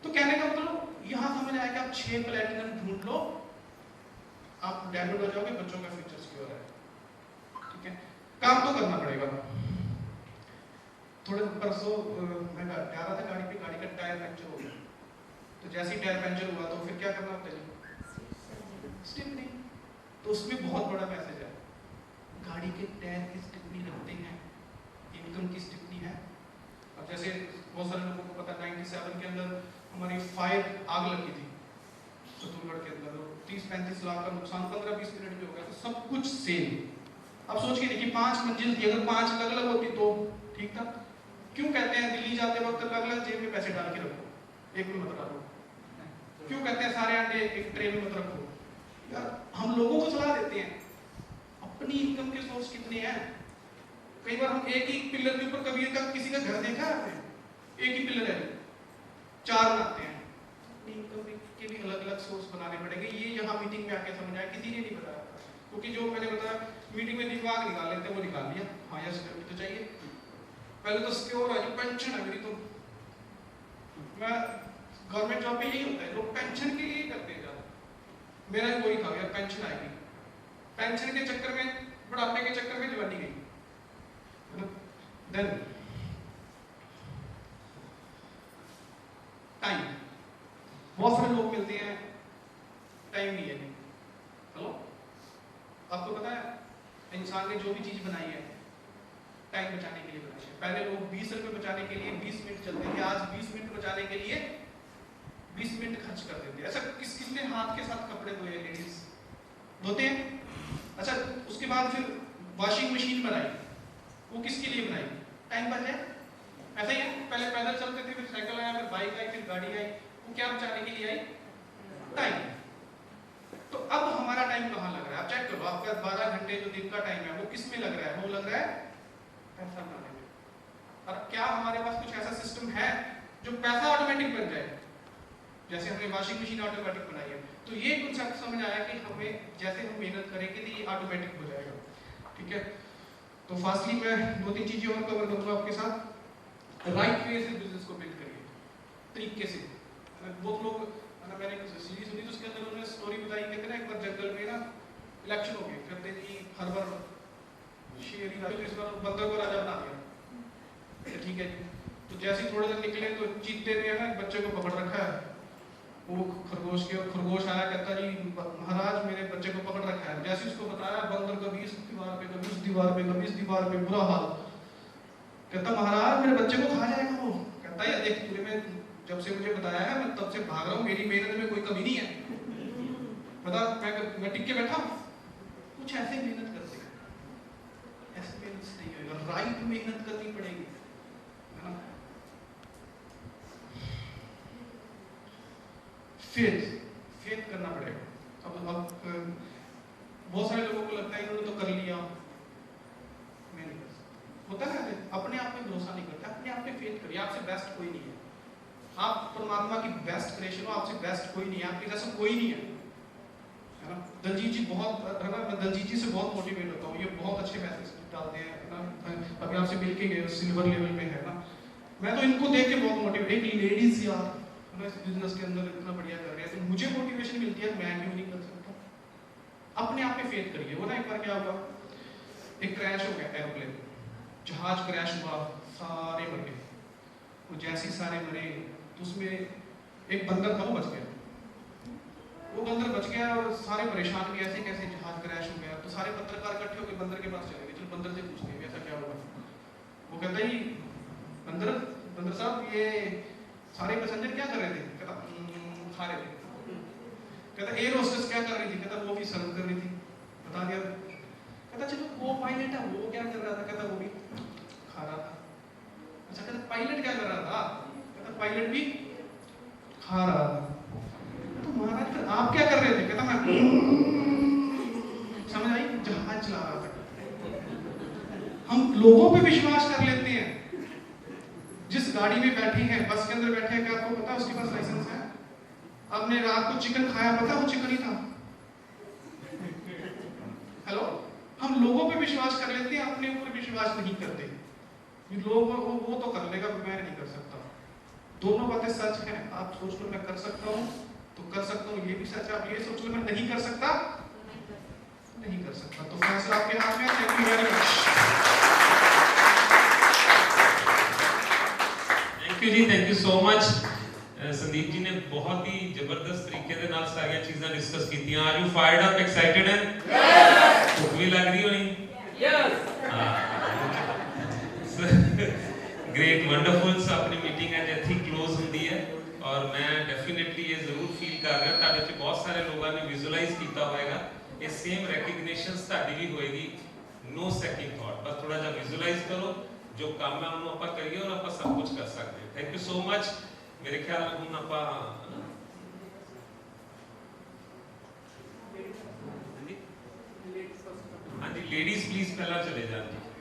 तो कहने का मतलब यहाँ समझ आया कि आप 6 प्लैटिनम ढूंढ लो, आप डायमंड हो जाओगे, बच्चों का फ्यूचर सिक्योर है। ठीक है, काम तो करना पड़ेगा। थोड़े परसों मैं जा रहा था गाड़ी पे, गाड़ी का टायर पंक्चर हो गया। तो जैसे ही टायर पंक्चर हुआ तो फिर क्या करना होता है? स्टिपनी। तो उसमें बहुत बड़ा मैसेज है, गाड़ी के टायर की स्टिपनी रखते हैं, इनकम की स्टिपनी है। अब जैसे बहुत सारे लोगों को पता, 97 के अंदर हमारी फायर आग लगी थी सतुलगढ़ के अंदर, 30-35 लाख का नुकसान 15-20 मिनट में हो गया। तो सब कुछ सेम। अब सोच के देखिए, 5 मंजिल थी, अगर 5 अलग अलग होती तो ठीक था। क्यों कहते हैं दिल्ली जाते वक्त अलग अलग जेब में पैसे डाल के रखो, एक में मत डालो? क्यों कहते हैं सारे अंडे एक ट्रे में मत रखो? यार हम लोगों को सलाह देते हैं, अपनी इनकम के सोर्स कितने हैं। कई बार हम एक ही पिलर के ऊपर, कभी तक किसी का घर देखा है आपने? एक ही पिलर है, 4 बनाते हैं। इनकम के भी अलग अलग सोर्स बनाने पड़ेंगे। ये यहाँ मीटिंग में आके समझ आया, किसी ने नहीं बताया। क्योंकि जो मैंने बताया मीटिंग में दिमाग निकाल लेते हैं, वो निकाल लिया, हाँ यार सिक्योरिटी तो चाहिए। पहले तो सिक्योर है, जो पेंशन है मेरी, तो मैं गवर्नमेंट जॉब में यही होता है, लोग पेंशन के लिए करते हैं। मेरा कोई था यार, पेंशन आएगी, पेंशन के चक्कर में, बुढ़ापे के चक्कर में जवानी गई। देन टाइम, बहुत सारे लोग मिलते हैं, टाइम नहीं है। हेलो, आपको पता है इंसान ने जो भी चीज बनाई है टाइम बचाने के लिए बनाई है। पहले लोग 20 रुपए बचाने के लिए 20 मिनट चलते थे, आज 20 मिनट बचाने के लिए 20 मिनट खर्च कर देते हैं। ऐसा किसने हाथ के साथ कपड़े धोए? लेडीज धोते हैं। अच्छा, उसके बाद फिर वॉशिंग मशीन बनाई, वो किसके लिए बनाई? टाइम बच जाए। ऐसा ही है, पहले पैदल चलते थे, फिर साइकिल आया, फिर बाइक आई, फिर गाड़ी आई, वो क्या बचाने के लिए आई? टाइम। तो अब हमारा टाइम कहाँ लग रहा है? आप चेक करो, आपका 12 घंटे जो दिन का टाइम है वो किस में लग रहा है? वो लग रहा है पैसा बनाने में। और क्या हमारे पास कुछ ऐसा सिस्टम है जो पैसा ऑटोमेटिक बन जाए? जैसे हमने वॉशिंग मशीन ऑटोमेटिक बनाई है, तो ये कंसेप्ट समझ आया कि हमें जैसे हम मेहनत करेंगे तो ये ऑटोमेटिक हो जाएगा। ठीक है, तो फास्टली मैं 2-3 चीजें और कवर करूंगा आपके साथ। राइट वे से बिजनेस को बिल्ड करिए, तरीके से। बहुत लोग, मैंने एक सीरीज सुनी तो उसके अंदर उन्होंने स्टोरी बताई, कहते ना एक बार जंगल में ना इलेक्शन हो गए, कहते जी हर बार शेर ही राजा, इस बार बंदर को राजा बना दिया। ठीक है, तो जैसे ही थोड़े दिन निकले तो चीते ने ना बच्चे को पकड़ रखा है। वो खरगोश आया, कहता जी महाराज मेरे बच्चे को पकड़ रखा है। जैसे उसको बताया, बंदर कभी इस दीवार पे, कभी उस दीवार पे, कभी इस दीवार पे, बुरा हाल। कहता महाराज मेरे बच्चे को खा जाएगा वो। कहता है देख तूने मैं जब से मुझे बताया है मैं तब से भाग रहा हूँ, मेरी मेहनत में कोई कमी नहीं है। बता मैं टिक के बैठा हूँ। कुछ ऐसे मेहनत करते हैं, ऐसे मेहनत से नहीं होगा, राइट मेहनत करनी पड़ेगी, है ना। फेथ करना पड़ेगा। अब बहुत सारे लोगों को लगता है इन्होंने तो कर लिया, मैं नहीं कर सकता। होता है अपने आप में भरोसा नहीं करता, अपने आप में फेथ करिए। आपसे बेस्ट कोई नहीं है, आप परमात्मा की बेस्ट क्रिएशन हो, आपसे बेस्ट कोई नहीं है, आपके जैसा कोई नहीं है ना। दलजीत जी बहुत, है ना, मैं दलजीत जी से बहुत मोटिवेट होता हूँ। ये बहुत अच्छे मैसेज डालते हैं ना। अभी आपसे मिल के गए, सिल्वर लेवल पे है ना। मैं तो इनको देख के बहुत मोटिवेट, एक लेडीज यार है ना इस बिजनेस के अंदर इतना बढ़िया कर रही है, तो मुझे मोटिवेशन मिलती है, मैं क्यों नहीं कर सकता। अपने आप में फेथ करिए। वो ना एक बार क्या हुआ, एक क्रैश हो गया एयरप्लेन, जहाज क्रैश हुआ, सारे मर गए। वो जैसे सारे मरे तो उसमें एक बंदर था, वो बच गया। वो बंदर बच गया और सारे परेशान भी, ऐसे कैसे जहाज क्रैश हो गया। तो सारे पत्रकार इकट्ठे होकर बंदर के पास चले गए, चलो बंदर से पूछते हैं ऐसा क्या हुआ। वो कहता ही बंदर साहब ये सारे पैसेंजर क्या कर रहे थे? कहता खा रहे थे। कहता एयर होस्टेस क्या कर रही थी? कहता वो भी सर्व कर रही थी। बता दिया। कहता चलो वो पायलट है वो क्या कर रहा था? कहता वो भी खा रहा था। अच्छा, कहता पायलट क्या कर रहा था? कहता पायलट भी खा रहा था। तो महाराज फिर आप क्या कर रहे थे? कहता मैं समझ आई, जहाज चला रहा था। हम लोगों पे विश्वास कर लेते हैं। जिस गाड़ी में बैठे हैं, बस के अंदर बैठे हैं, क्या आपको पता है उसके पास लाइसेंस है? आपने रात को चिकन खाया, पता वो चिकन ही था। हेलो, हम लोगों पे विश्वास कर लेते हैं, अपने ऊपर विश्वास नहीं करते। लोग वो तो कर लेगा, मैं नहीं कर सकता। दोनों बातें सच हैं। आप सोच लो मैं कर सकता हूँ तो कर सकता हूँ, ये भी सच है। आप ये सोच लो मैं नहीं कर सकता, नहीं कर सकता। तो फैसला आपके हाथ में है। Thank you very much. Thank you ji, thank you so much. Sandeep ji ने बहुत ही जबरदस्त तरीके ਦੇ ਨਾਲ ਸਾਰੀਆਂ ਚੀਜ਼ਾਂ ਡਿਸਕਸ ਕੀਤੀਆਂ। Are you fired up, excited and yes, ਭੁੱਖ ਵੀ ਲੱਗ ਰਹੀ ਹੋਣੀ? ਯੈਸ। Great, wonderful. सो अपनी मीटिंग है ਇੱਥੇ क्लोज ਹੁੰਦੀ है और मैं डेफिनेटली ये जरूर फील कर रहा ਤੁਹਾਡੇ ਵਿੱਚ बहुत सारे लोगों ने विजुअलाइज ਕੀਤਾ ਹੋਵੇਗਾ। ये सेम रिकॉग्निशन ਤੁਹਾਡੀ भी होएगी, नो सेकंड थॉट। बस थोड़ा सा विजुअलाइज करो, जो काम है ਉਹਨੂੰ ਆਪਾਂ ਕਰੀਏ और ਆਪਾਂ सब कुछ कर सकते हैं। Thank you so much. मेरे ख्याल ਹੁਣ ਆਪਾਂ हाँ जी लेडीज प्लीज पहला चले जाए।